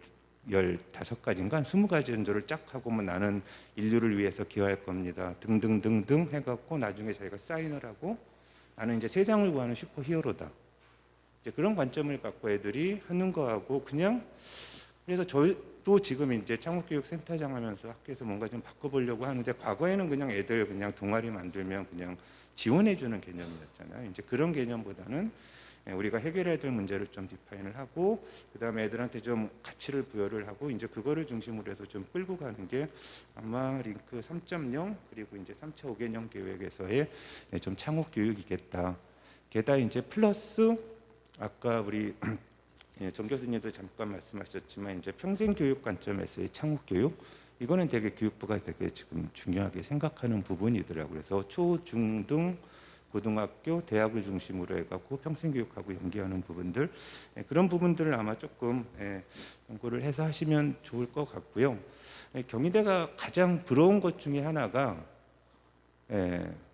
15가지인가 한 20가지 정도를 쫙 하고 뭐 나는 인류를 위해서 기여할 겁니다. 등등등등 해갖고 나중에 자기가 사인을 하고 나는 이제 세상을 구하는 슈퍼히어로다. 이제 그런 관점을 갖고 애들이 하는 거하고 그냥 그래서 저도 지금 이제 창업교육센터장 하면서 학교에서 뭔가 좀 바꿔보려고 하는데 과거에는 그냥 애들 그냥 동아리 만들면 그냥 지원해주는 개념이었잖아요. 이제 그런 개념보다는 우리가 해결해야 될 문제를 좀 디파인을 하고 그다음에 애들한테 좀 가치를 부여를 하고 이제 그거를 중심으로 해서 좀 끌고 가는 게 아마 링크 3.0 그리고 이제 3차 5개년 계획에서의 좀 창업 교육이겠다. 게다가 이제 플러스 아까 우리 정 교수님도 잠깐 말씀하셨지만 이제 평생 교육 관점에서의 창업 교육 이거는 되게 교육부가 되게 지금 중요하게 생각하는 부분이더라고요. 그래서 초, 중, 등 고등학교, 대학을 중심으로 해갖고 평생교육하고 연계하는 부분들 그런 부분들을 아마 조금 연구를 해서 하시면 좋을 것 같고요. 경희대가 가장 부러운 것 중에 하나가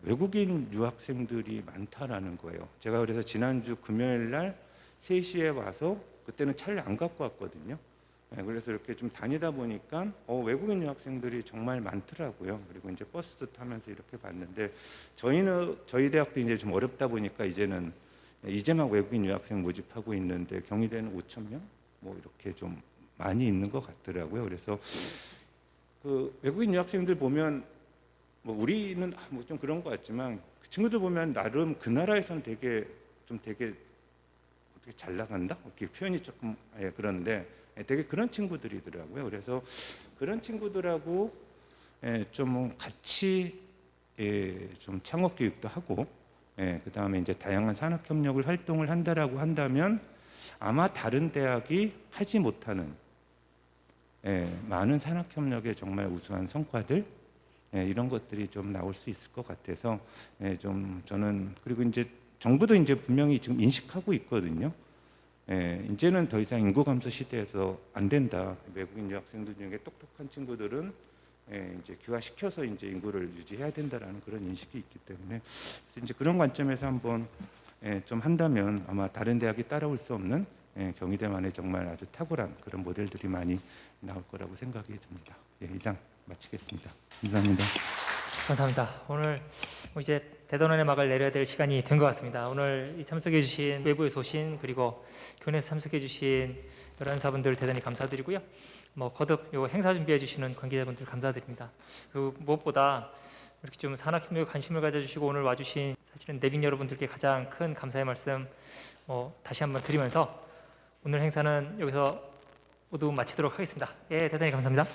외국인 유학생들이 많다라는 거예요. 제가 그래서 지난주 금요일 날 3시에 와서 그때는 차를 안 갖고 왔거든요. 그래서 이렇게 좀 다니다 보니까 외국인 유학생들이 정말 많더라고요. 그리고 이제 버스도 타면서 이렇게 봤는데 저희 대학도 이제 좀 어렵다 보니까 이제는 이제 막 외국인 유학생 모집하고 있는데 경희대는 5,000명 뭐 이렇게 좀 많이 있는 것 같더라고요. 그래서 그 외국인 유학생들 보면 뭐 우리는 뭐 좀 그런 것 같지만 그 친구들 보면 나름 그 나라에서는 되게 어떻게 잘 나간다 이렇게 표현이 조금 그런데 되게 그런 친구들이더라고요. 그래서 그런 친구들하고 좀 같이 좀 창업 교육도 하고 그 다음에 이제 다양한 산학 협력을 활동을 한다라고 한다면 아마 다른 대학이 하지 못하는 많은 산학 협력의 정말 우수한 성과들 이런 것들이 좀 나올 수 있을 것 같아서 좀 저는 그리고 이제 정부도 이제 분명히 지금 인식하고 있거든요. 이제는 더 이상 인구 감소 시대에서 안 된다. 외국인 유학생들 중에 똑똑한 친구들은 이제 귀화시켜서 이제 인구를 유지해야 된다라는 그런 인식이 있기 때문에 그래서 이제 그런 관점에서 한번 좀 한다면 아마 다른 대학이 따라올 수 없는 경희대만의 정말 아주 탁월한 그런 모델들이 많이 나올 거라고 생각이 듭니다. 이상 마치겠습니다. 감사합니다. 감사합니다. 오늘 이제 대단원의 막을 내려야 될 시간이 된 것 같습니다. 오늘 이 참석해주신 외부에서 오신 그리고 교내에서 참석해주신 연사분들 대단히 감사드리고요. 거듭 요 행사 준비해주시는 관계자분들 감사드립니다. 그리고 무엇보다 이렇게 좀 산학협력에 관심을 가져주시고 오늘 와주신 사실은 내빈 여러분들께 가장 큰 감사의 말씀 다시 한번 드리면서 오늘 행사는 여기서 모두 마치도록 하겠습니다. 대단히 감사합니다.